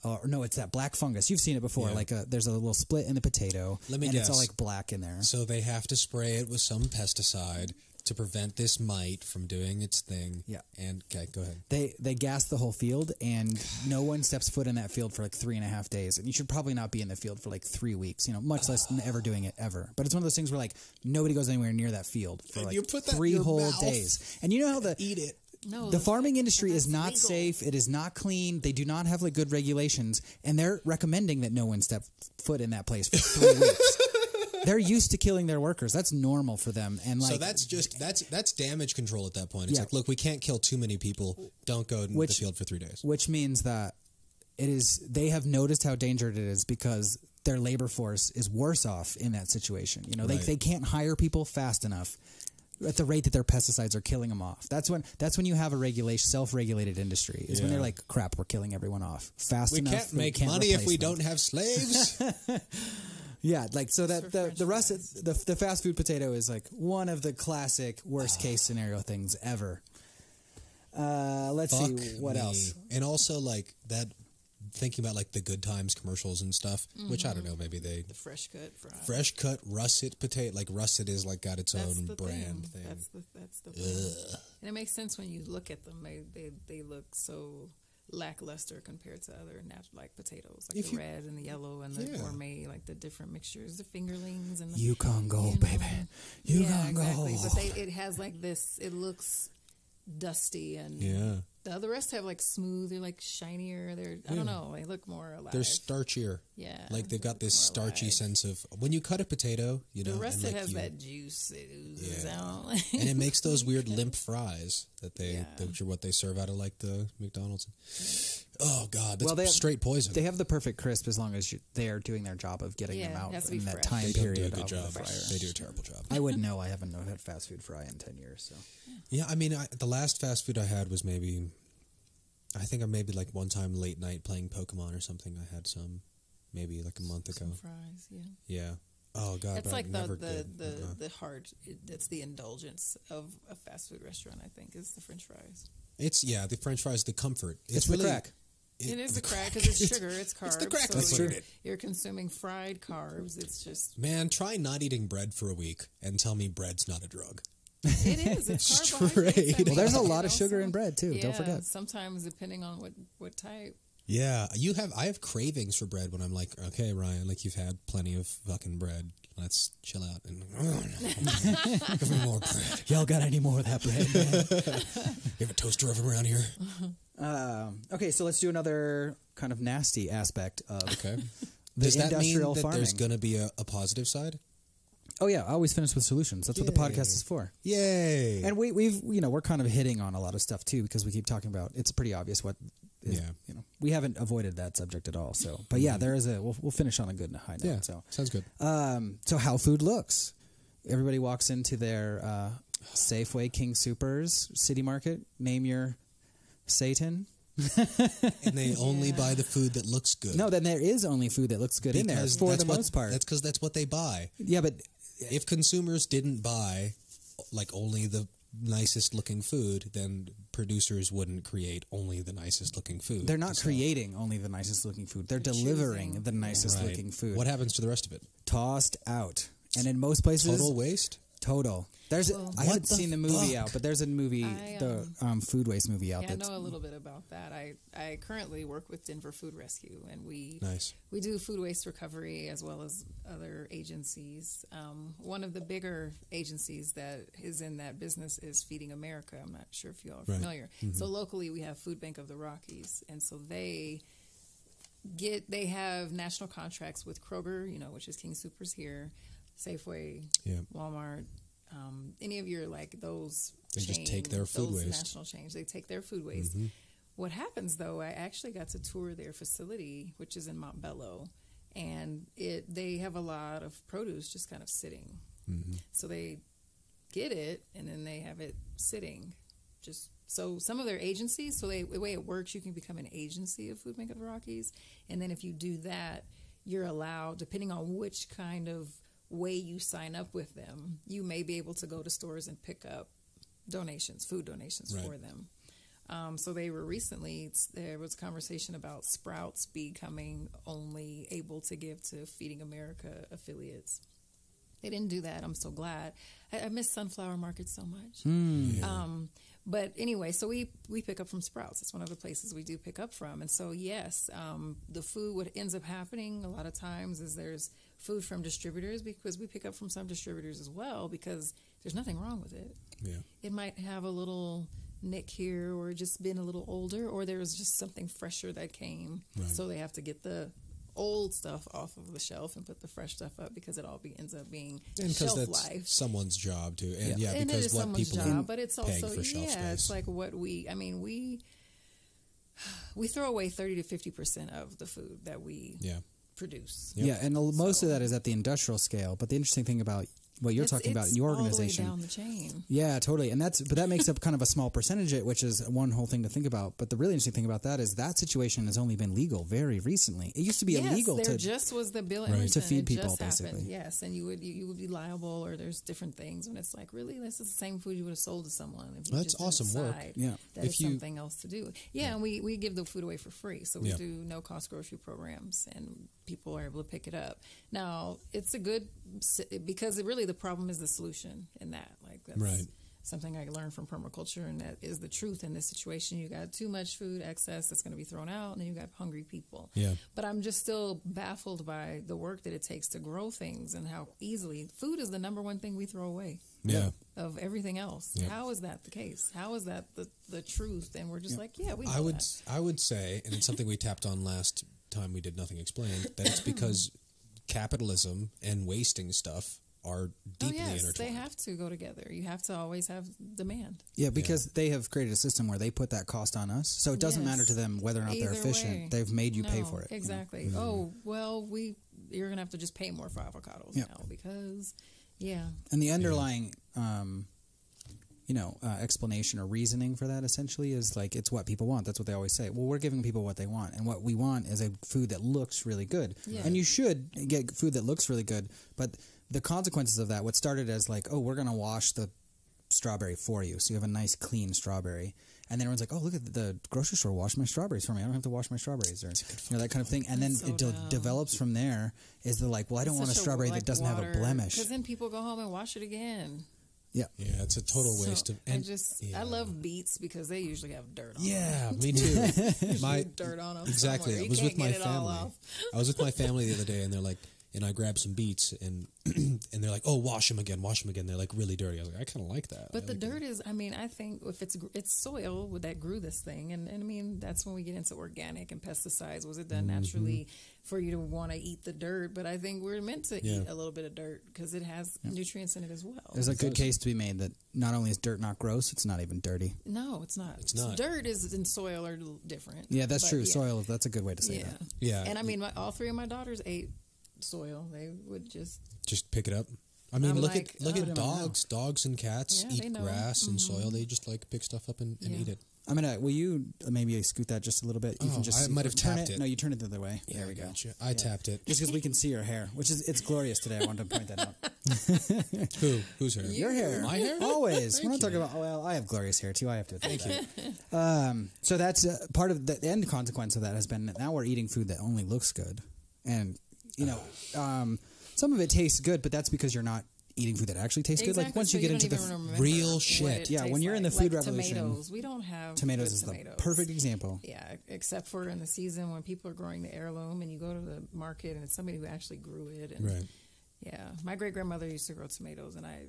Or no, it's that black fungus. You've seen it before. Like there's a little split in the potato, and it's all like black in there. So they have to spray it with some pesticide to prevent this mite from doing its thing. Yeah. And okay, go ahead. They gas the whole field, and no one steps foot in that field for like 3.5 days. And you should probably not be in the field for like 3 weeks, you know, much less ever doing it ever. But it's one of those things where like nobody goes anywhere near that field for like 3 whole days. And you know how eat it. No, the farming industry is not legal. Safe. It is not clean. They do not have like good regulations, and they're recommending that no one step foot in that place for 3 weeks. They're used to killing their workers. That's normal for them. And like, so that's damage control at that point. It's like, look, we can't kill too many people. Don't go in the field for 3 days. Which means that they have noticed how dangerous it is because their labor force is worse off in that situation. You know, they can't hire people fast enough at the rate that their pesticides are killing them off. That's when you have a self-regulated industry. Is when they're like, crap, we're killing everyone off fast enough. We can't make money if we don't have slaves. Yeah, like so that the russet, the fast food potato is like one of the classic worst case scenario things ever. Let's see what else. And also like that, thinking about like the Good Times commercials and stuff, which I don't know, maybe the fresh cut russet potato, like russet is like got its own brand thing. That's the thing. And it makes sense when you look at them. They look so lackluster compared to other natural like potatoes, like the red and the yellow and the gourmet, like the different mixtures, the fingerlings and the Yukon Gold, baby. Yukon Gold. But it has like this. It looks dusty and the rest have like smoother, like shinier. I don't know. They look more alive. They're starchier. Yeah, like they've got this starchy sense of when you cut a potato. You know, the rest and, like, has that juice. It oozes out, and it makes those weird limp fries that which are what they serve out of like the McDonald's. Oh God, that's straight poison. They have the perfect crisp as long as they are doing their job of getting them out in that time period. They do a good job. They do a terrible job. I wouldn't know. I haven't had fast food fry in 10 years. So yeah, I mean, the last fast food I had was maybe like one time late night playing Pokemon or something. I had some maybe like a month ago. Fries, yeah. Oh God, it's like the hard. It's the indulgence of a fast food restaurant. I think is the French fries. It's the French fries, the comfort. It's really the crack. It is the crack because it's sugar, it's carbs. It's the crack. So you're consuming fried carbs. It's just try not eating bread for a week and tell me bread's not a drug. It is. It's straight. Well, there's a lot of sugar in bread too. Don't forget. Sometimes depending on what type. Yeah, I have cravings for bread when I'm like, okay, Ryan, like you've had plenty of fucking bread. Let's chill out and give me more bread. Y'all got any more of that bread? You have a toaster oven around here? Okay, so let's do another kind of nasty aspect of the Does that industrial mean that farming. There's going to be a positive side? Oh yeah, I always finish with solutions. That's what the podcast is for. Yay! And we're kind of hitting on a lot of stuff too because we keep talking about. It's pretty obvious what. We haven't avoided that subject at all. So, but there is we'll finish on a good high note. Yeah, so sounds good. So how food looks. Everybody walks into their Safeway, King Soopers, City Market. Name your Satan. And they only buy the food that looks good. No, then there is only food that looks good in there for the most part. That's because that's what they buy. Yeah, but if consumers didn't buy like only the nicest looking food, then producers wouldn't create only the nicest looking food. They're not creating only the nicest looking food. They're delivering the nicest looking food. What happens to the rest of it? Tossed out. And in most places... Total waste? Total. I haven't seen the movie out, but there's a movie, the food waste movie out. Yeah, I know a little bit about that. I currently work with Denver Food Rescue, and we do food waste recovery as well as other agencies. One of the bigger agencies that is in that business is Feeding America. I'm not sure if you all are familiar. Mm-hmm. So locally, we have Food Bank of the Rockies, and so they have national contracts with Kroger, which is King Soopers here, Safeway, Walmart. Any of your those they just take their food waste. National chains, they take their food waste. Mm-hmm. What happens though? I actually got to tour their facility, which is in Montbello, and they have a lot of produce just kind of sitting. Mm-hmm. So they get it and then they have it sitting. Just so some of their agencies. So the way it works, you can become an agency of Food Bank of the Rockies, and then if you do that, you're allowed, depending on which kind of way you sign up with them, you may be able to go to stores and pick up food donations for them. So they were recently, there was a conversation about Sprouts becoming only able to give to Feeding America affiliates. They didn't do that. I'm so glad. I miss Sunflower Market so much. But anyway, so we pick up from Sprouts. It's one of the places we do pick up from. And so, yes, the food, what ends up happening a lot of times is there's food from distributors, because we pick up from some distributors as well, because there's nothing wrong with it. Yeah. It might have a little nick here or just been a little older, or there was just something fresher that came. Right. So they have to get the old stuff off of the shelf and put the fresh stuff up, because it all ends up being shelf that's life. Someone's job too, and and because it is what someone's people job, but it's also for shelf space. It's like what we throw away 30 to 50% of the food that we produce. Yep. Yeah, and most of that is at the industrial scale. But the interesting thing about what you're talking about in your organization, all the way down the chain. Yeah, totally. And that makes up kind of a small percentage, which is one whole thing to think about. But the really interesting thing about that is that situation has only been legal very recently. It used to be illegal there just was the bill to feed people, basically. Yes, and you would be liable, or there's different things when it's like, really, this is the same food you would have sold to someone. If you that's awesome work. Yeah, that is something else to do. Yeah, and we give the food away for free, so we do no cost grocery programs, and people are able to pick it up. Now it's a good, because really the problem is the solution in that. That's something I learned from permaculture, and that is the truth in this situation. You got too much food excess that's going to be thrown out, and then you got hungry people. Yeah. But I'm just still baffled by the work that it takes to grow things, and how easily food is the number one thing we throw away. Yeah. Of everything else. Yeah. How is that the case? How is that the truth? And we're just we know I would say, and it's something we tapped on last time we did Nothing Explained, that it's because capitalism and wasting stuff are deeply intertwined. They have to go together. You have to always have demand. Yeah, because they have created a system where they put that cost on us. So it doesn't matter to them whether or not they're efficient. Way. They've made you pay for it. Exactly. Mm-hmm. Oh, well, you're going to have to just pay more for avocados now because, And the underlying, explanation or reasoning for that essentially is it's what people want. That's what they always say. Well, we're giving people what they want. And what we want is a food that looks really good. Yeah. And you should get food that looks really good. But the consequences of that, what started as we're going to wash the strawberry for you, so you have a nice clean strawberry, and then everyone's like, oh, look at the grocery store washed my strawberries for me, I don't have to wash my strawberries, or that kind of thing. And then it develops from there is I don't want a strawberry that doesn't have a blemish, because then people go home and wash it again. Yeah, it's a total waste of. And I love beets because they usually have dirt on them. Yeah, me too. Dirt on them. Exactly. Somewhere. I was with my family. I was with my family the other day, and they're like, and I grabbed some beets, and they're like, oh, wash them again. They're really dirty. I was like, I kind of like that. But the dirt is, I think if it's soil that grew this thing, and that's when we get into organic and pesticides. Was it done naturally for you to want to eat the dirt? But I think we're meant to eat a little bit of dirt because it has nutrients in it as well. There's a good case to be made that not only is dirt not gross, it's not even dirty. No, it's not. It's not. Dirt and soil are different. Yeah, that's true. Soil, that's a good way to say that. Yeah. And all three of my daughters ate soil. They would just pick it up. Look at dogs and cats eat grass and soil. They just pick stuff up and eat it. Will you maybe scoot that just a little bit? You can just I might have tapped it. No, you turn it the other way. There we go. I tapped it just because we can see your hair, which is it's glorious today. I wanted to point that out. Whose hair? Your hair. My hair? Always. Thank We're not you. talking about, well, I have glorious hair too. I have to thank you. So that's part of the end consequence of that has been that now we're eating food that only looks good. And, some of it tastes good, but that's because you're not eating food that actually tastes good. Like once so you get don't into the even remember real what shit. it Yeah, tastes when you're in the like. food Like revolution, tomatoes, we don't have tomatoes good is tomatoes. the perfect example. Yeah, except for in the season when people are growing the heirloom and you go to the market and it's somebody who actually grew it. And Right. yeah, my great grandmother used to grow tomatoes, and I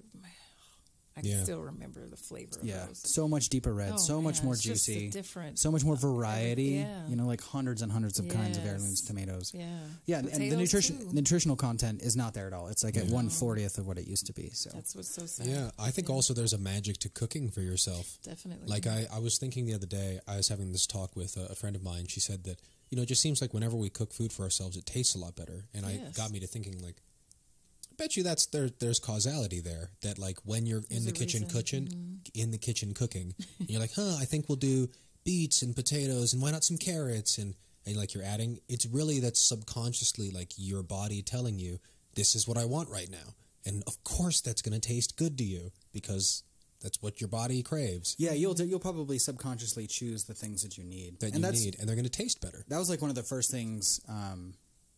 can Yeah. still remember the flavor of Yeah, those. so much deeper red, Oh, so much man, more it's just a juicy, different, so much more variety. yeah. Like hundreds and hundreds of kinds of Yes. heirlooms tomatoes. Yeah, Yeah, and the Potatoes, too. nutritional content is not there at all. It's like at 1/40th of what it used to be. So That's what's so sad. Yeah, I think also there's a magic to cooking for yourself. Definitely. Like I was thinking the other day, I was having this talk with a friend of mine. She said that, it just seems like whenever we cook food for ourselves, it tastes a lot better. And Yes. it got me to thinking, like, I bet you there's causality there. That like when you're in There's the a kitchen reason. cooking, and you're like, I think we'll do beets and potatoes, and why not some carrots, and like you're adding. It's really that's subconsciously like your body telling you, this is what I want right now, and of course that's going to taste good to you because that's what your body craves. yeah, you'll probably subconsciously choose the things that you need, And they're going to taste better. That was like one of the first things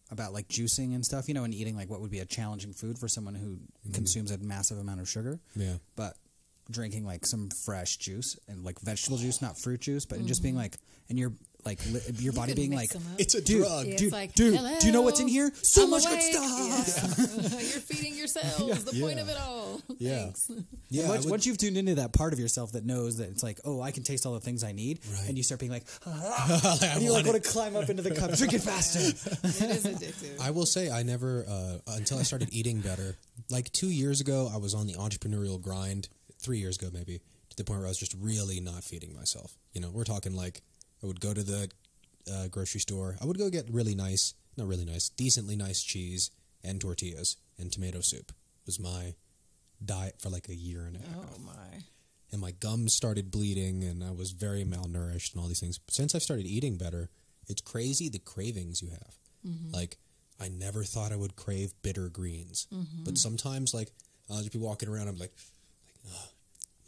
about like juicing and stuff, and eating like what would be a challenging food for someone who consumes a massive amount of sugar. Yeah. But drinking like some fresh juice and like vegetable juice, not fruit juice, but just being like, and your like your body can being mix like, them up. It's a dude, drug. Yeah, it's dude, like, dude, hello, do you know what's in here? So I'm much good awake. stuff. Yeah. You're feeding your cells. The point of it all. Yeah. Thanks. Yeah. Once you've tuned into that part of yourself that knows that it's like, oh, I can taste all the things I need, Right. and you start being like, and you like want to climb up into the cup, drink it faster. It is addictive. I will say I never, until I started eating better, like 2 years ago, I was on the entrepreneurial grind, 3 years ago maybe, to the point where I was just really not feeding myself. We're talking like I would go to the grocery store. I would go get decently nice cheese and tortillas and tomato soup was my diet for like a year and a half. Oh my. And my gums started bleeding and I was very malnourished and all these things. But since I've started eating better, it's crazy the cravings you have. Like, I never thought I would crave bitter greens. But sometimes, like, I'll just be walking around, I'm like,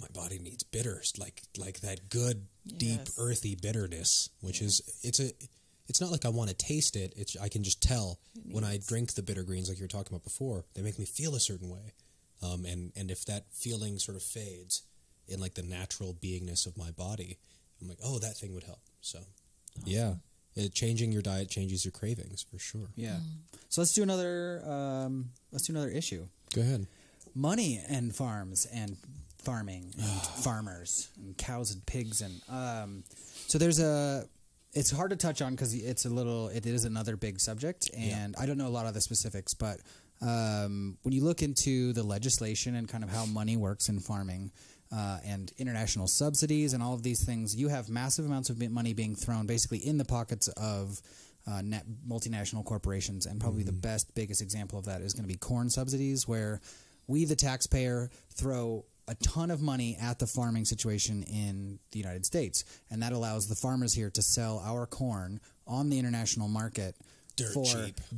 my body needs bitters, like that good, deep, Yes. earthy bitterness, which is, it's not like I want to taste it. I can just tell when I drink the bitter greens, like you were talking about before, they make me feel a certain way. And if that feeling sort of fades in like the natural beingness of my body, I'm like, oh, that thing would help. So, yeah, changing your diet changes your cravings for sure. Yeah. So let's do another issue. Go ahead. Money and farms and farming and farmers and cows and pigs and so it's hard to touch on because it is another big subject and I don't know a lot of the specifics, but when you look into the legislation and kind of how money works in farming and international subsidies and all of these things, you have massive amounts of money being thrown basically in the pockets of multinational corporations, and probably the biggest example of that is going to be corn subsidies, where we, the taxpayer, throw a ton of money at the farming situation in the United States, and that allows the farmers here to sell our corn on the international market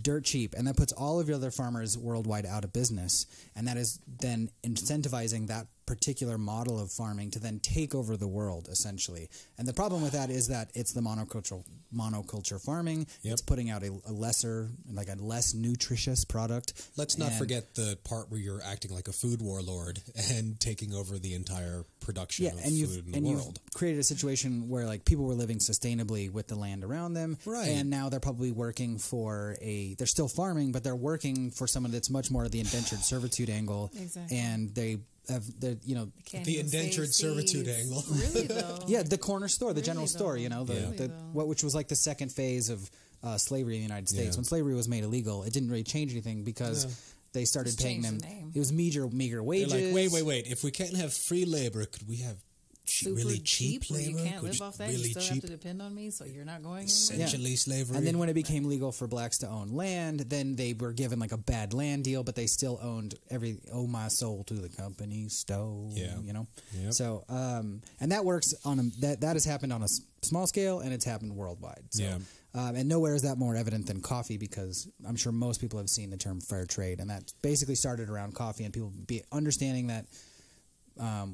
dirt cheap, and that puts all of your other farmers worldwide out of business, and that is then incentivizing that particular model of farming to then take over the world, essentially. And the problem with that is that it's the monoculture farming. Yep. It's putting out a less nutritious product. Let's not forget the part where you're acting like a food warlord and taking over the entire production of food in the world. You've created a situation where like people were living sustainably with the land around them, right? And now they're probably working for they're still farming, but they're working for someone that's much more of the indentured servitude angle, Exactly. and they have the the indentured servitude angle. Really though. Yeah, the corner store, the general store, Really which was like the second phase of slavery in the United States. Yeah. When slavery was made illegal, it didn't really change anything because they started Just paying them. changed the name. It was meager wages. They're like, wait. If we can't have free labor, could we have Super really cheap where labor? you can't live off that. Really You still cheap, have to depend on me, so you're not going anywhere. essentially slavery. And then when it became legal for blacks to own land, then they were given like a bad land deal, but they still owned my soul to the company stole. Yeah. Yep. So and that works on that has happened on a small scale, and it's happened worldwide. So, Yeah. And nowhere is that more evident than coffee, because I'm sure most people have seen the term fair trade, and that basically started around coffee, and people be understanding that I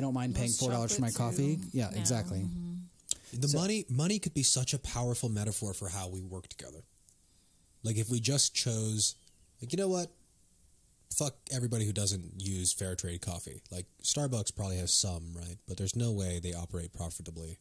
don't mind paying $4 for my coffee. Yeah, exactly. Money could be such a powerful metaphor for how we work together. Like if we just chose, like, you know what? Fuck everybody who doesn't use fair trade coffee. Like Starbucks probably has some, right? But there's no way they operate profitably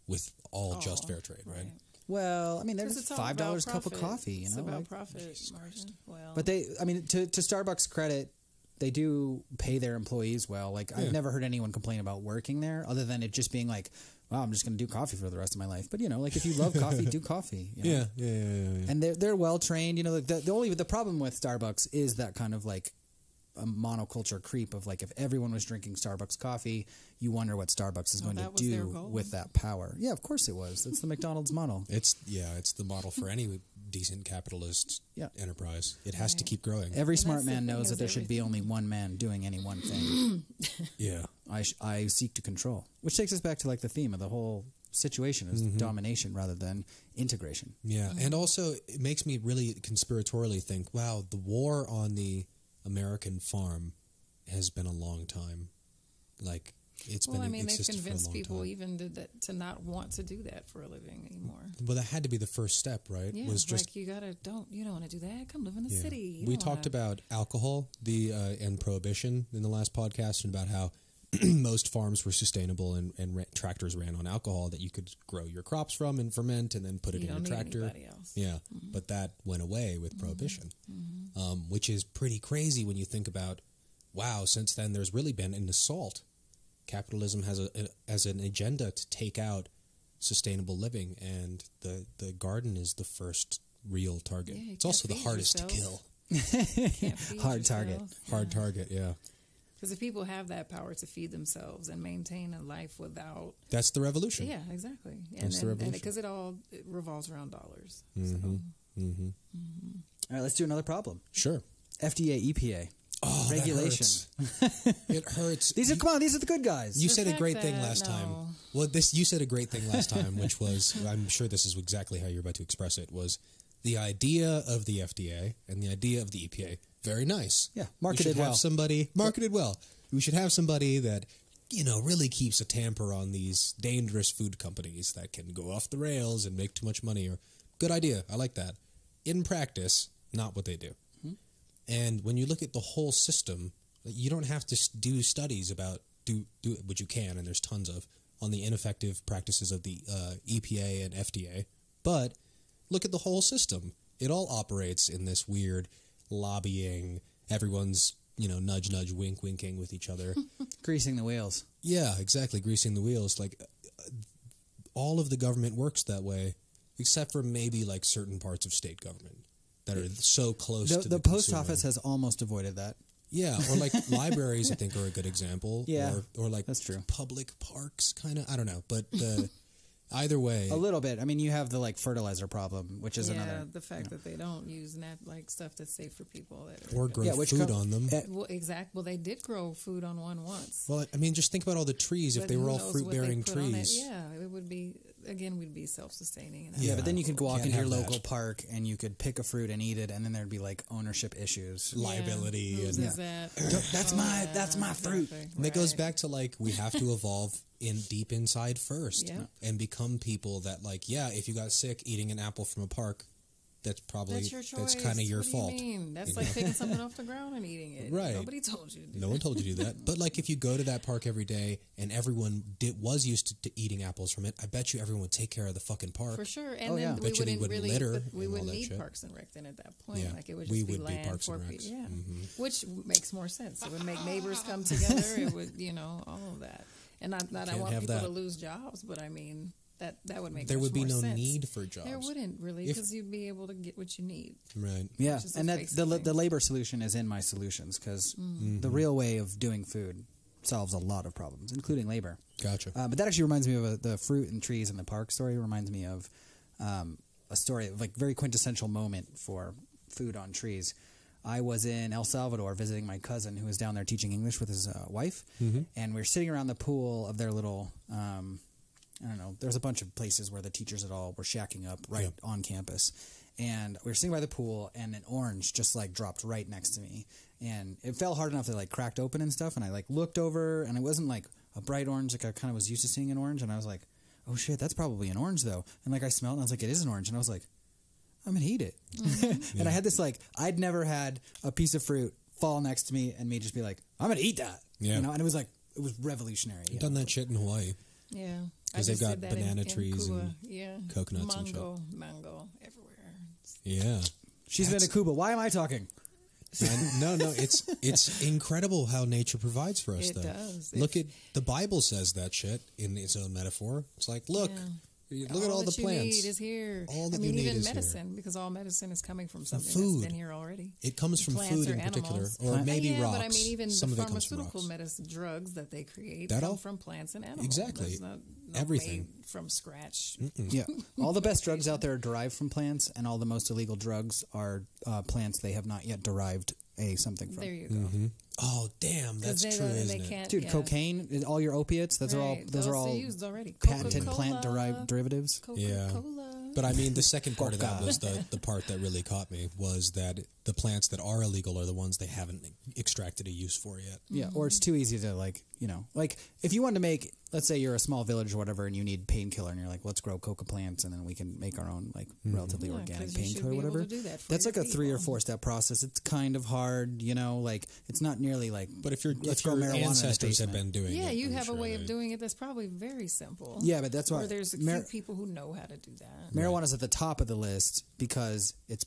with all just fair trade, right? Well, I mean, there's $5 cup of coffee, you know. It's about profit margin. Well, but to Starbucks' credit, they do pay their employees well. Like I've never heard anyone complain about working there, other than it just being like, "Wow, I'm just going to do coffee for the rest of my life." But like if you love coffee, do coffee. You know? Yeah. And they're well trained. The problem with Starbucks is that kind of like a monoculture creep of like, if everyone was drinking Starbucks coffee, you wonder what Starbucks is going to do with that power. Yeah, of course it was. It's the McDonald's model. It's the model for any decent capitalist enterprise. It has to keep growing. Every smart man knows that there should be only one man doing any one thing. Yeah. I seek to control, which takes us back to like the theme of the whole situation is domination rather than integration. Yeah, and also it makes me really conspiratorially think, wow, the war on the American farm has been a long time. Like it's been. I mean, they've existed convinced for a long people time. even to not want to do that for a living anymore. Well, that had to be the first step, right? Yeah, was just like you don't want to do that. Come live in the city. We talked about alcohol, and prohibition in the last podcast, and about how most farms were sustainable and tractors ran on alcohol that you could grow your crops from and ferment and then put it in a tractor. Anybody else. Yeah, but that went away with prohibition, which is pretty crazy when you think about, wow, since then there's really been an assault. Capitalism has an agenda to take out sustainable living, and the garden is the first real target. Yeah, it's also the hardest to kill. Hard target. Hard target, yeah. Because if people have that power to feed themselves and maintain a life without... That's the revolution. Yeah, exactly. That's the revolution. Because it revolves around dollars. All right, let's do another problem. Sure. FDA, EPA. Oh, regulation. That hurts. It hurts. These are the good guys. You said a great thing last time. Well, you said a great thing last time, which was, I'm sure this is exactly how you're about to express it, was the idea of the FDA and the idea of the EPA. Very nice. Yeah, marketed well. Marketed well. We should have somebody that, really keeps a tamper on these dangerous food companies that can go off the rails and make too much money. Or good idea. I like that. In practice, not what they do. And when you look at the whole system, you don't have to do studies about do which you can, and there's tons of, on the ineffective practices of the EPA and FDA. But look at the whole system. It all operates in this weird lobbying. Everyone's, nudge, nudge, wink, winking with each other. Greasing the wheels. Yeah, exactly. Greasing the wheels. Like, all of the government works that way, except for maybe like certain parts of state government that are so close to the post office has almost avoided that. Yeah, or like libraries, I think, are a good example. Yeah, or like that's true. Public parks, kind of. I don't know, but either way, a little bit. I mean, you have the fertilizer problem, which is another. The fact that they don't use stuff that's safe for people, or grow food on them. Well, exactly. Well, they did grow food on one once. Well, I mean, just think about all the trees. If they were all fruit-bearing trees, it would be. Again, we'd be self-sustaining. Yeah, but then you could walk into your local park and you could pick a fruit and eat it, and then there'd be like ownership issues, liability, and that's my fruit. Exactly. And it goes back to we have to evolve deep inside first, and become people that if you got sick eating an apple from a park, that's probably that's your choice. That's kind of your fault. You mean? That's like picking something off the ground and eating it. Right. Nobody told you to do that. No one told you to do that. But if you go to that park every day and everyone was used to eating apples from it, I bet you everyone would take care of the fucking park. For sure. And then we wouldn't need Parks and Rec then at that point. Yeah. It would just be land for people. Yeah. Which makes more sense. It would make neighbors come together. It would, all of that. And not I want people to lose jobs, but I mean... That would make there would be no sense. Need for jobs. There wouldn't really, because you'd be able to get what you need. Right. Yeah, and that the labor solution is in my solutions, because the real way of doing food solves a lot of problems, including labor. Gotcha. But that actually reminds me of the fruit and trees in the park story. It reminds me of a story, very quintessential moment for food on trees. I was in El Salvador visiting my cousin who was down there teaching English with his wife, and we were sitting around the pool of their little... I don't know, there's a bunch of places where the teachers at all were shacking up right on campus. And we were sitting by the pool, and an orange just like dropped right next to me. And it fell hard enough that it like cracked open and stuff. And I like looked over, and it wasn't like a bright orange like I kind of was used to seeing an orange. And I was like, oh shit, that's probably an orange though. And like I smelled it, and I was like, it is an orange. And I was like, I'm going to eat it. Mm-hmm. And I had this like, I'd never had a piece of fruit fall next to me and me just be like, I'm going to eat that. Yeah. You know, and it was like, it was revolutionary. I've done that shit in Hawaii. Yeah. Because they've got banana trees Cuba. and coconuts and shit. Mango everywhere. Yeah. She's been to Cuba. Why am I talking? No, it's incredible how nature provides for us, It though. does. Look at the Bible says that shit in its own metaphor. It's like, look at all the plants. All that you need is here. All that you need even is medicine, here. because all medicine is coming from something food. that's been here already. It comes from Plants food or in particular, animals. or maybe rocks. But I mean, even Some the of it comes from pharmaceutical rocks. medicine drugs that they create That come all? from plants and animals. Exactly. That's not Everything. made from scratch. Yeah. All the best drugs out there are derived from plants, and all the most illegal drugs are plants they have not yet derived something from. There you go. Mm-hmm. Oh, damn, that's true, isn't it? Dude, cocaine, all your opiates, those are all used already. patented plant derivatives. Coca-Cola. But I mean, the second part of that was the part that really caught me was that the plants that are illegal are the ones they haven't extracted a use for yet. Yeah, or it's too easy to like if you want to make, let's say you're a small village or whatever and you need painkiller and you're like, let's grow coca plants and then we can make our own like relatively organic painkiller or whatever. That's like a 3 or 4 step process. It's kind of hard, like it's not nearly like. But if your ancestors have been doing it, you have a way of doing it that's probably very simple. Yeah, but that's why there's a few people who know how to do that. Marijuana's at the top of the list because it's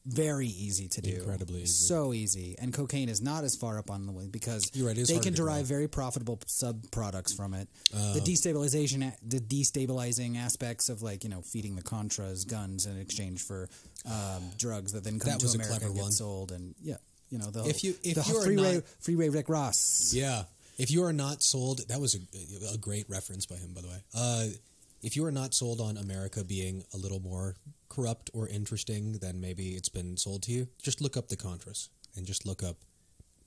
very easy to do. Incredibly easy. So easy. And cocaine is not as far up on the list because they can derive very profitable sub-products from it. The destabilizing aspects of feeding the Contras guns in exchange for drugs that then come to America and get sold. And Freeway Rick Ross. Yeah. If you are not sold, that was a great reference by him, by the way. If you are not sold on America being a little more corrupt or interesting than maybe it's been sold to you, just look up the Contras and just look up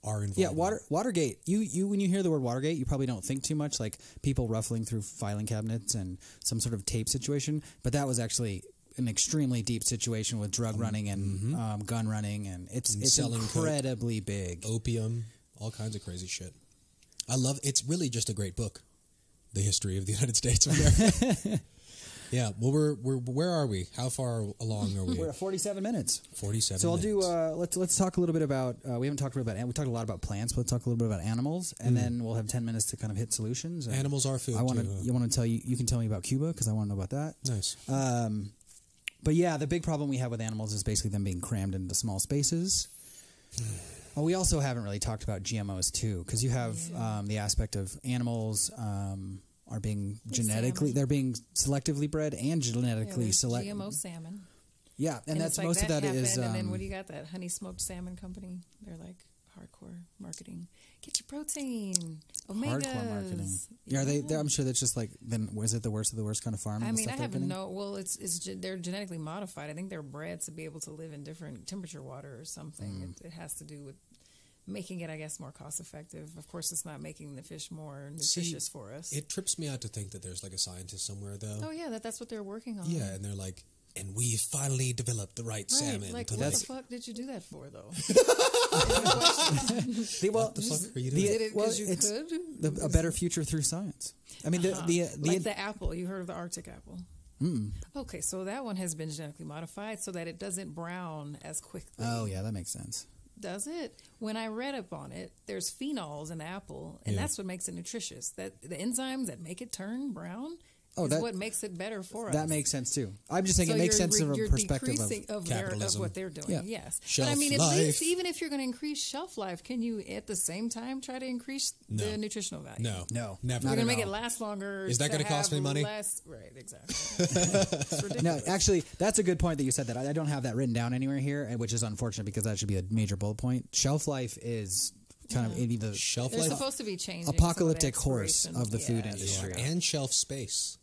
our involvement. Yeah, Watergate. You when you hear the word Watergate, you probably don't think too much like people ruffling through filing cabinets and some sort of tape situation, but that was actually an extremely deep situation with drug running and gun running, and it's incredibly big. Opium, all kinds of crazy shit. It's really just a great book. The history of the United States of America. Yeah, well, where are we? How far along are we? We're at 47 minutes. 47. So I'll do. Let's talk a little bit about. We haven't talked about. We talked a lot about plants, but let's talk a little bit about animals, and then we'll have 10 minutes to kind of hit solutions. Animals are food. You want to tell you? You can tell me about Cuba because I want to know about that. Nice. But yeah, the big problem we have with animals is basically them being crammed into small spaces. Well, we also haven't really talked about GMOs too, because you have the aspect of animals. Are being they're being selectively bred and genetically selected. GMO salmon. Yeah, and that's most of that is. And then what do you got? That honey smoked salmon company. They're like hardcore marketing. Get your protein. Omegas. Hardcore marketing. Yeah, I'm sure that's just like. Then was it the worst of the worst kind of farming? I mean, I have no. Well, they're genetically modified. I think they're bred to be able to live in different temperature water or something. It has to do with making it, I guess, more cost effective. Of course, it's not making the fish more nutritious for us. It trips me out to think that there's like a scientist somewhere, though. Oh yeah, that's what they're working on. Yeah, and they're like, and we finally developed the right salmon. Like, what the fuck did you do that for, though? What the fuck are you doing? Did it because you could? A better future through science. I mean, like the apple. You heard of the Arctic apple? Okay, so that one has been genetically modified so that it doesn't brown as quickly. Oh yeah, that makes sense. Does it? When I read up on it, there's phenols in the apple, and that's what makes it nutritious. That the enzymes that make it turn brown is what makes it better for us. That makes sense too. I'm just saying it makes sense from a perspective of capitalism. Of what they're doing. Yeah. Yes, shelf but I mean, at life. least even if you're going to increase shelf life, can you at the same time try to increase the nutritional value? No, You're never. going to make it last longer. Is that going to cost me money? Right, exactly. It's ridiculous. No, actually, that's a good point that you said that. I don't have that written down anywhere here, which is unfortunate because that should be a major bullet point. Shelf life is kind of the shelf They're life. supposed to be changing. Apocalyptic horse of the food industry. And shelf space.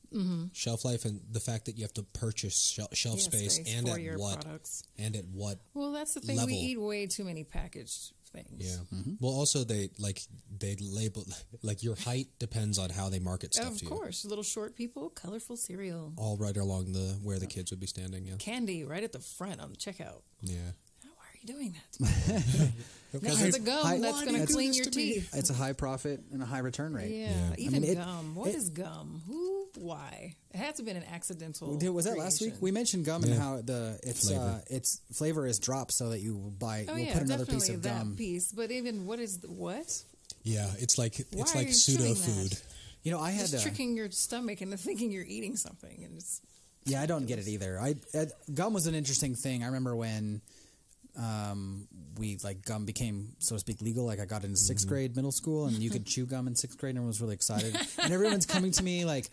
Shelf life and the fact that you have to purchase shelf space and at what products. and at what Well, that's the thing. level. We eat way too many packaged things. Yeah. Well, also they label like your height depends on how they market stuff to you. Of course, little short people, colorful cereal, All right along where the kids would be standing. Yeah. candy right at the front on the checkout. Yeah. Why are you doing that? Next to the gum high- that's going to it's- clean your teeth. It's a high profit and a high return rate. Yeah, even I mean, gum. What is gum? Why? It had to have been an accidental. Was that last week? creation. We mentioned gum and how its flavor is dropped so that you buy. Oh you'll yeah, put another definitely piece of that gum. piece. But even what is what? Yeah. It's like Why are you pseudo doing food. that? You know, I had It's tricking your stomach into thinking you're eating something, and it's Yeah, I don't get it either. Gum was an interesting thing. I remember when gum became, so to speak, legal. Like I got into sixth grade middle school, and you could chew gum in sixth grade, and everyone was really excited. And everyone's coming to me like,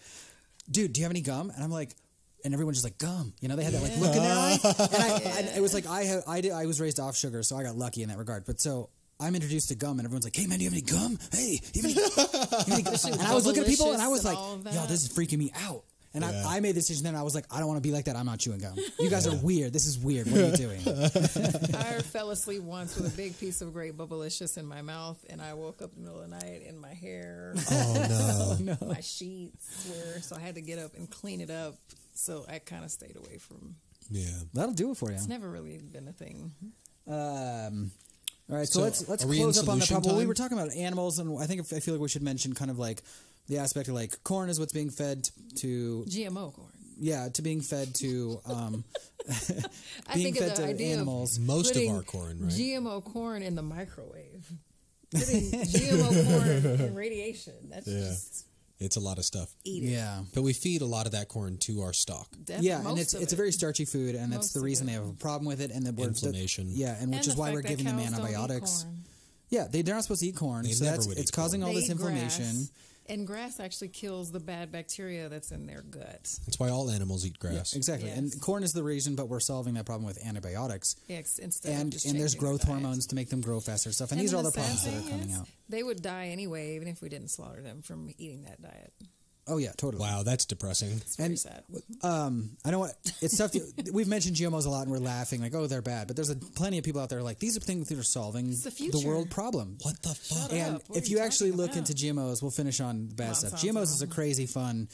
"Dude, do you have any gum?" And I'm like, and everyone's just like, "Gum." You know, they had that like look in their eye, and it was like I was raised off sugar, so I got lucky in that regard. But so I'm introduced to gum, and everyone's like, "Hey man, do you have any gum? Hey, you have any gum?" And I was looking at people, and I was like, "Yo, this is freaking me out." And I made the decision then. I was like, I don't want to be like that. I'm not chewing gum. You guys are weird. This is weird. What are you doing? I fell asleep once with a big piece of grape bubblicious in my mouth, and I woke up in the middle of the night and my hair, my sheets were, so I had to get up and clean it up. So I kind of stayed away from. Yeah. That'll do it for you. It's never really been a thing. All right, so let's are we close in up on the solution problem. We time? were talking about animals, and I feel like we should mention kind of like the aspect of like corn is what's being fed to GMO corn. Yeah, to being fed to I being think fed of the to idea animals. of Most of putting our corn, right? GMO corn in the microwave. Putting GMO corn in radiation. That's just It's a lot of stuff. eat it. Yeah. But we feed a lot of that corn to our stock. Yeah, and Most of it's a it. very starchy food, and that's Most the of reason it. they have a problem with it, and Inflammation. and which And is the why fact we're that giving them cows don't eat antibiotics. corn. Yeah, they're not supposed to eat corn, They so never would it's eat causing all They this eat inflammation. grass, and grass actually kills the bad bacteria that's in their gut. That's why all animals eat grass. Exactly, Yes. and corn is the reason, but we're solving that problem with antibiotics. Instead And of just there's changing growth their diet. hormones to make them grow faster stuff, and And these are all then the problems that sad are thing coming is, out. They would die anyway, even if we didn't slaughter them from eating that diet. Oh yeah, totally. Wow, that's depressing. It's very And sad. I know what it's tough. We've mentioned GMOs a lot, and we're laughing like, "Oh, they're bad," but there's plenty of people out there like these are things that are solving It's the future. world problem. What the fuck? And up. What if are you you actually talking look about? into GMOs, we'll finish on the bad stuff. Monsanto. GMOs is a crazy fun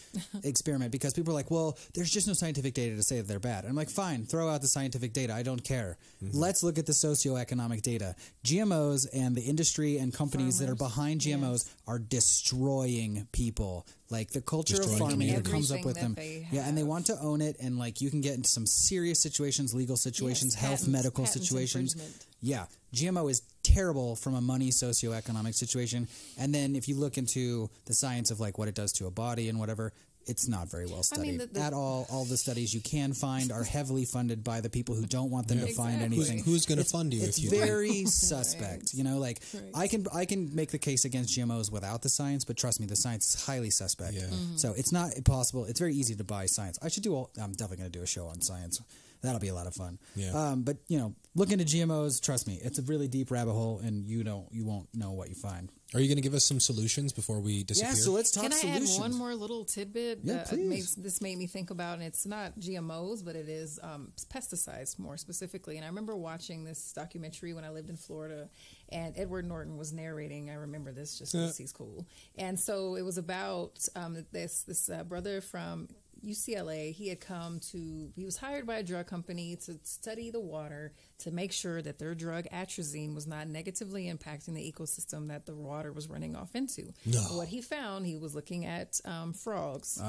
experiment because people are like, well, there's just no scientific data to say that they're bad. And I'm like, fine, throw out the scientific data. I don't care. Let's look at the socioeconomic data. GMOs and the industry and companies that are Farmers. behind GMOs are destroying people. Like the culture of Destroying farming that communities. comes up with them. Everything that they Yeah, and they have. want to own it. And like you can get into some serious situations, legal situations, Yes, health, patents, medical patent situations. infringement. Yeah, GMO is terrible from a money socioeconomic situation. And then if you look into the science of like what it does to a body and whatever, it's not very well studied at all. All the studies you can find are heavily funded by the people who don't want them to find Exactly. anything. Who's going to It's- fund you It's if you very suspect. You know, like Right. I can make the case against GMOs without the science, but trust me, the science is highly suspect. Yeah. So it's not impossible. It's very easy to buy science. I'm definitely going to do a show on science. That'll be a lot of fun. Yeah. But you know, look into GMOs. Trust me, it's a really deep rabbit hole, and you won't know what you find. Are you going to give us some solutions before we disappear? Yeah. So let's talk Can I solutions. add one more little tidbit Yeah, that please. this made me think about? And it's not GMOs, but it is pesticides more specifically. And I remember watching this documentary when I lived in Florida, and Edward Norton was narrating. I remember this just because he's cool. And so it was about this brother from UCLA. He was hired by a drug company to study the water to make sure that their drug atrazine was not negatively impacting the ecosystem that the water was running off into. No. What he found, he was looking at frogs.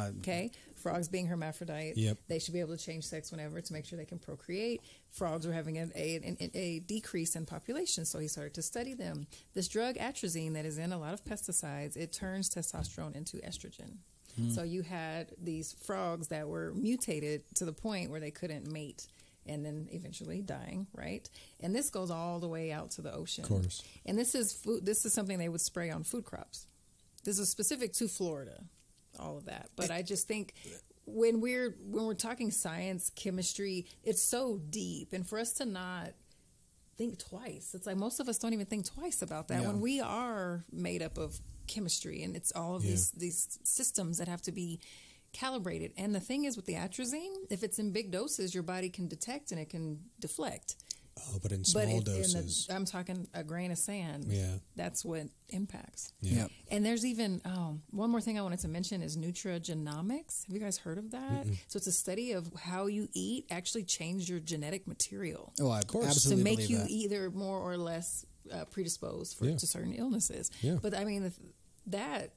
Frogs being hermaphrodite, Yep. they should be able to change sex whenever to make sure they can procreate. Frogs were having a decrease in population, so he started to study them. This drug atrazine that is in a lot of pesticides, it turns testosterone into estrogen. So you had these frogs that were mutated to the point where they couldn't mate and then eventually dying, right? And this goes all the way out to the ocean. Of course. And this is food. This is something they would spray on food crops. This is specific to Florida, all of that. But I just think when we're talking science, chemistry, it's so deep, and for us to not think twice, it's like most of us don't even think twice about that when we are made up of chemistry, and it's all of these systems that have to be calibrated. And the thing is with the atrazine, if it's in big doses, your body can detect and it can deflect. Oh, but in small doses. I'm talking a grain of sand. Yeah. That's what impacts. Yeah. Yep. And there's even one more thing I wanted to mention is nutrigenomics. Have you guys heard of that? So it's a study of how you eat actually change your genetic material. Oh, of course. Absolutely to make you that. either more or less predisposed to certain illnesses. Yeah. But I mean, that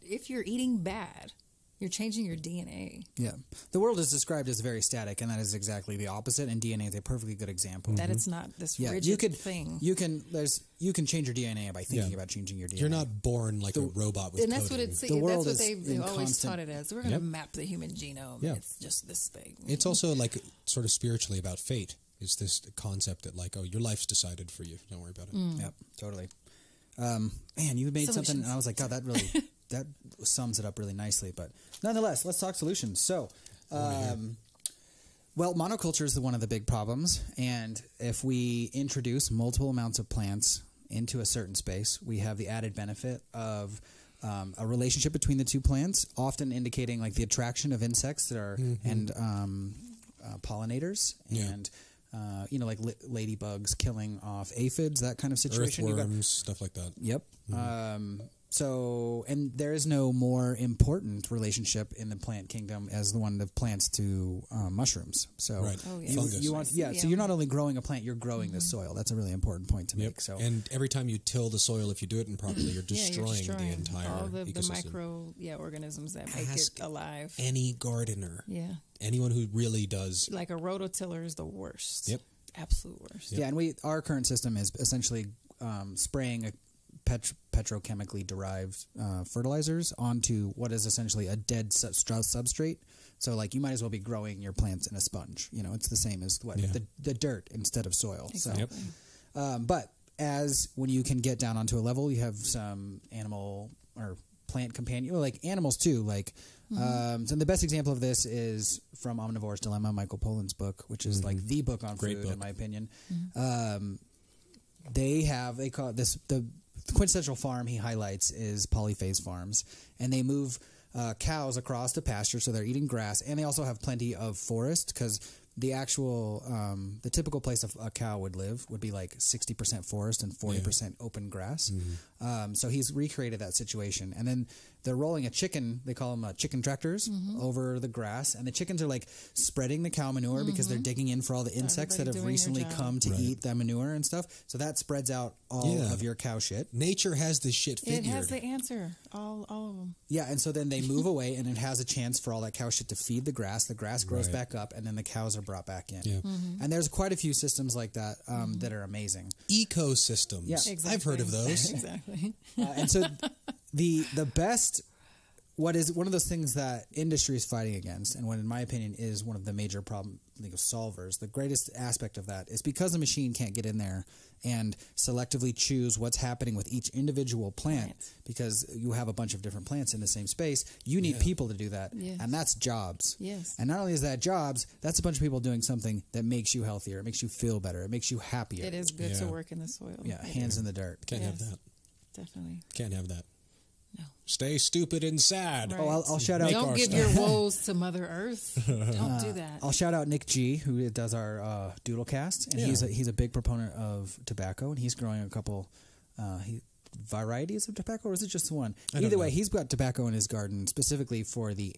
if you're eating bad, you're changing your DNA. Yeah. The world is described as very static, and that is exactly the opposite, and DNA is a perfectly good example. That it's not this rigid thing. You can change your DNA by thinking about changing your DNA. You're not born like a robot with and that's coding. what it's. The world that's what is they've in always constant- taught it as. We're going to map the human genome. Yeah. It's just this thing. It's also like sort of spiritually about fate. It's this concept that like, oh, your life's decided for you. Don't worry about it. Yep, totally. Man, you made something, and I was like, God, that really that sums it up really nicely. But nonetheless, let's talk solutions. So, well, monoculture is one of the big problems, and if we introduce multiple amounts of plants into a certain space, we have the added benefit of a relationship between the two plants, often indicating like the attraction of insects that are and pollinators and. Like ladybugs killing off aphids, that kind of situation. Earthworms, stuff like that. Yep. And there is no more important relationship in the plant kingdom as the one of plants to mushrooms. So right. So you're not only growing a plant, you're growing the soil. That's a really important point to make. So and every time you till the soil, if you do it improperly, you're destroying the entire all the ecosystem. micro organisms that make it alive. Any gardener. Yeah. Anyone who really does. Like a rototiller is the worst. Yep. Absolute worst. Yeah, and our current system is essentially spraying a petrochemically derived fertilizers onto what is essentially a dead substrate. So, like, you might as well be growing your plants in a sponge. You know, it's the same as the dirt instead of soil. Exactly. So, but when you can get down onto a level, you have some animal or plant companion, like animals too. Like, so the best example of this is from Omnivore's Dilemma, Michael Pollan's book, which is like the book on food, in my opinion. They call it this the quintessential farm he highlights is polyphase farms, and they move cows across the pasture, so they're eating grass, and they also have plenty of forest because the actual the typical place a cow would live would be like 60% forest and 40% open grass. So he's recreated that situation, and then they're rolling a chicken. They call them chicken tractors over the grass, and the chickens are like spreading the cow manure because they're digging in for all the insects that have recently come to eat that manure and stuff. So that spreads out all of your cow shit. Nature has this shit figured. It has the answer, all of them. Yeah, and so then they move away, and it has a chance for all that cow shit to feed the grass. The grass grows back up, and then the cows are brought back in. Yeah. And there's quite a few systems like that that are amazing. Ecosystems. Yeah. Exactly. I've heard of those. Exactly. And so the best, what is one of those things that industry is fighting against, and what in my opinion is one of the major problem solvers, the greatest aspect of that is because the machine can't get in there and selectively choose what's happening with each individual plant, because you have a bunch of different plants in the same space. You need people to do that, and that's jobs. Yes. And not only is that jobs, that's a bunch of people doing something that makes you healthier, it makes you feel better, it makes you happier. It is good to work in the soil. Yeah, hands in the dirt. Can't have that. Definitely. Can't have that. No. Stay stupid and sad. Right. Oh, I'll shout out. Don't give your woes to Mother Earth. Don't do that. I'll shout out Nick G, who does our Doodlecast, and he's a big proponent of tobacco, and he's growing a couple varieties of tobacco, or is it just one? Either way, he's got tobacco in his garden specifically for the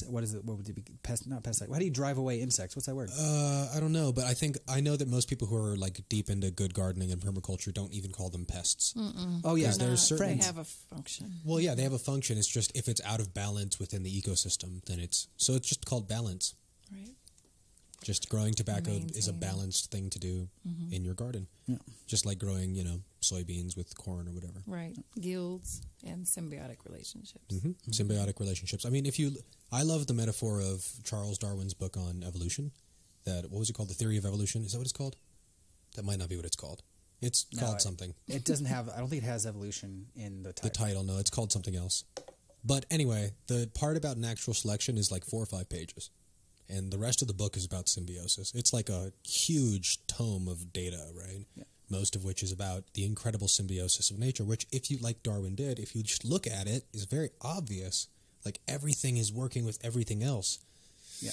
what is it? What would it be? Not pesticide. How do you drive away insects? What's that word? I don't know, but I know that most people who are like deep into good gardening and permaculture don't even call them pests. Oh yeah, there's certain. They have a function. Well, yeah, they have a function. It's just if it's out of balance within the ecosystem, then it's just called balance. Right. Just growing tobacco is a balanced thing to do in your garden. Yeah. Just like growing, soybeans with corn or whatever. Right. Guilds and symbiotic relationships. Symbiotic relationships. I mean, I love the metaphor of Charles Darwin's book on evolution. What was it called? The Theory of Evolution. Is that what it's called? That might not be what it's called. It's called something. It doesn't have, I don't think it has evolution in the title. The title, no, it's called something else. But anyway, the part about natural selection is like 4 or 5 pages. And the rest of the book is about symbiosis. It's like a huge tome of data, right? Yeah. Most of which is about the incredible symbiosis of nature, which if you, like Darwin did, if you just look at it, is very obvious. Like everything is working with everything else. Yeah.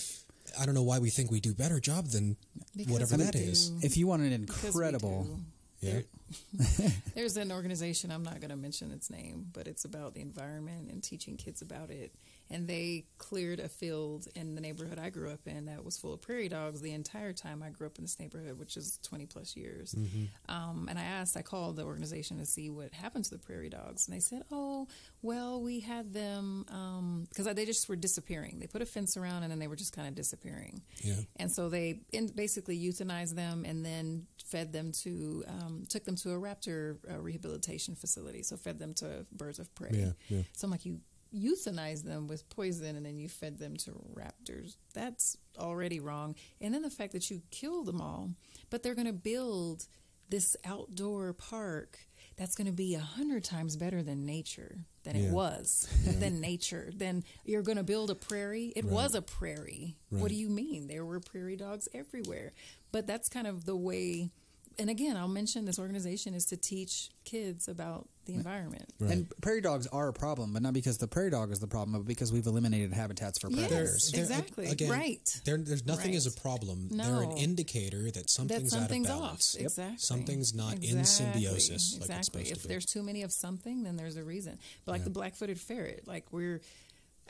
I don't know why we think we do better job than Because whatever we that is. do. If you want an Because we incredible, do. Yeah. There's an organization, I'm not going to mention its name, but it's about the environment and teaching kids about it. And they cleared a field in the neighborhood I grew up in that was full of prairie dogs the entire time I grew up in this neighborhood, which is 20 plus years. And I called the organization to see what happened to the prairie dogs. And they said, oh, well, we had them, because they just were disappearing. They put a fence around and then they were just kind of disappearing. Yeah. And so they basically euthanized them and then fed them to, took them to a raptor rehabilitation facility. So fed them to birds of prey. Yeah, yeah. So I'm like, you euthanize them with poison and then you fed them to raptors. That's already wrong. And then the fact that you killed them all, but they're going to build this outdoor park that's going to be 100 times better than nature, than it was, than nature. Then you're going to build a prairie. It was a prairie. Right. What do you mean? There were prairie dogs everywhere. But that's kind of the way. And again, I'll mention this organization is to teach kids about the environment. Right. and prairie dogs are a problem, but not because the prairie dog is the problem, but because we've eliminated habitats for predators. Yes, exactly. Again, right. There's nothing Right. as a problem. No. They're an indicator that something's out of Something's balance. off. Exactly. Something's not in symbiosis like it's Exactly. supposed If to be. there's too many of something, then there's a reason. But like the black-footed ferret,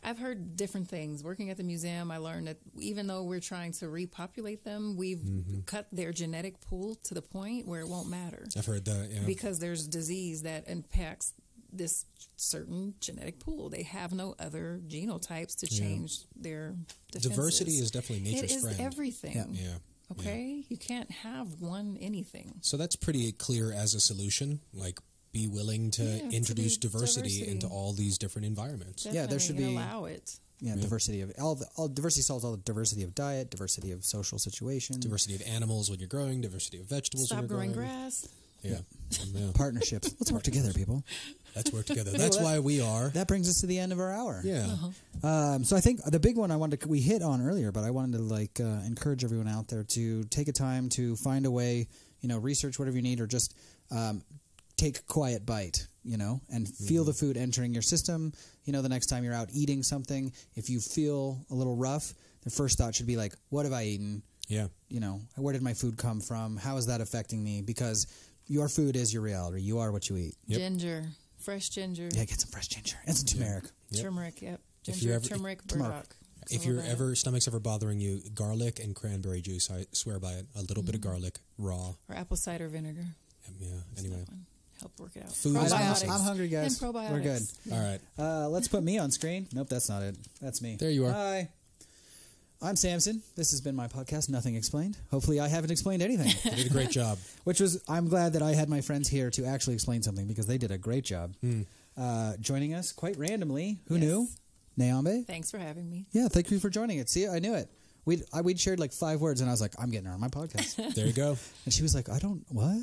I've heard different things. Working at the museum, I learned that even though we're trying to repopulate them, we've cut their genetic pool to the point where it won't matter. I've heard that, yeah. Because there's disease that impacts this certain genetic pool. They have no other genotypes to change their defenses. Diversity is definitely nature's It is friend. everything. Yeah. Okay? You can't have one anything. So that's pretty clear as a solution. Like, be willing to Yeah, to introduce be diversity diversity. into all these different environments. Yeah, there Definitely, should and be- allow it. Yeah, diversity of all diversity solves all the diversity of diet, diversity of social situation, Diversity of animals when you're growing, diversity of vegetables Stop when you're growing growing. grass. Yeah. Yeah. partnerships. Let's work together, people. Let's work together. That's why we are. That brings us to the end of our hour. Yeah. So I think the big one we hit on earlier, but I wanted to encourage everyone out there to take a time to find a way, research whatever you need, or just take a quiet bite, and feel the food entering your system. The next time you're out eating something, if you feel a little rough, the first thought should be like, what have I eaten? Yeah. Where did my food come from? How is that affecting me? Because your food is your reality. You are what you eat. Yep. Ginger. Fresh ginger. Yeah, get some fresh ginger and some turmeric. Yep. Turmeric, yep. If Ginger, you're ever- turmeric, turmeric. burdock. If Some of your that. stomach's ever bothering you, garlic and cranberry juice, I swear by it. A little bit of garlic, raw. Or apple cider vinegar. Yeah. Anyway. That one. Help work it out. Food is Probiotics. I'm hungry, guys. And probiotics. We're good. All right. Let's put me on screen. Nope, that's not it. That's me. There you are. Hi. I'm Sampson. This has been my podcast, Nothing Explained. Hopefully I haven't explained anything. You did a great job. I'm glad that I had my friends here to actually explain something because they did a great job. Joining us quite randomly. Who Yes. knew? Neambe. Thanks for having me. Yeah, thank you for joining it. See, I knew it. We'd shared like 5 words and I was like, I'm getting her on my podcast. There you go. And she was like, what?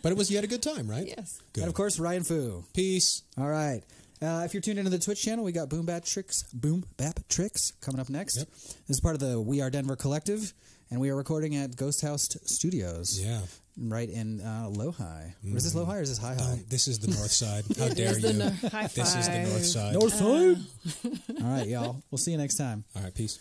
But you had a good time, right? Yes. Good. And of course, Ryan Fu. Peace. All right. If you're tuned into the Twitch channel, we got Boom Bap Tricks coming up next. Yep. This is part of the WeAreDenver collective, and we are recording at Ghost House Studios. Yeah. Right in Lohi. Or is this Lohi or is this High High? This is the north side. How It dare is the you? high This is the five. north side. North side. All right, y'all. We'll see you next time. All right. Peace.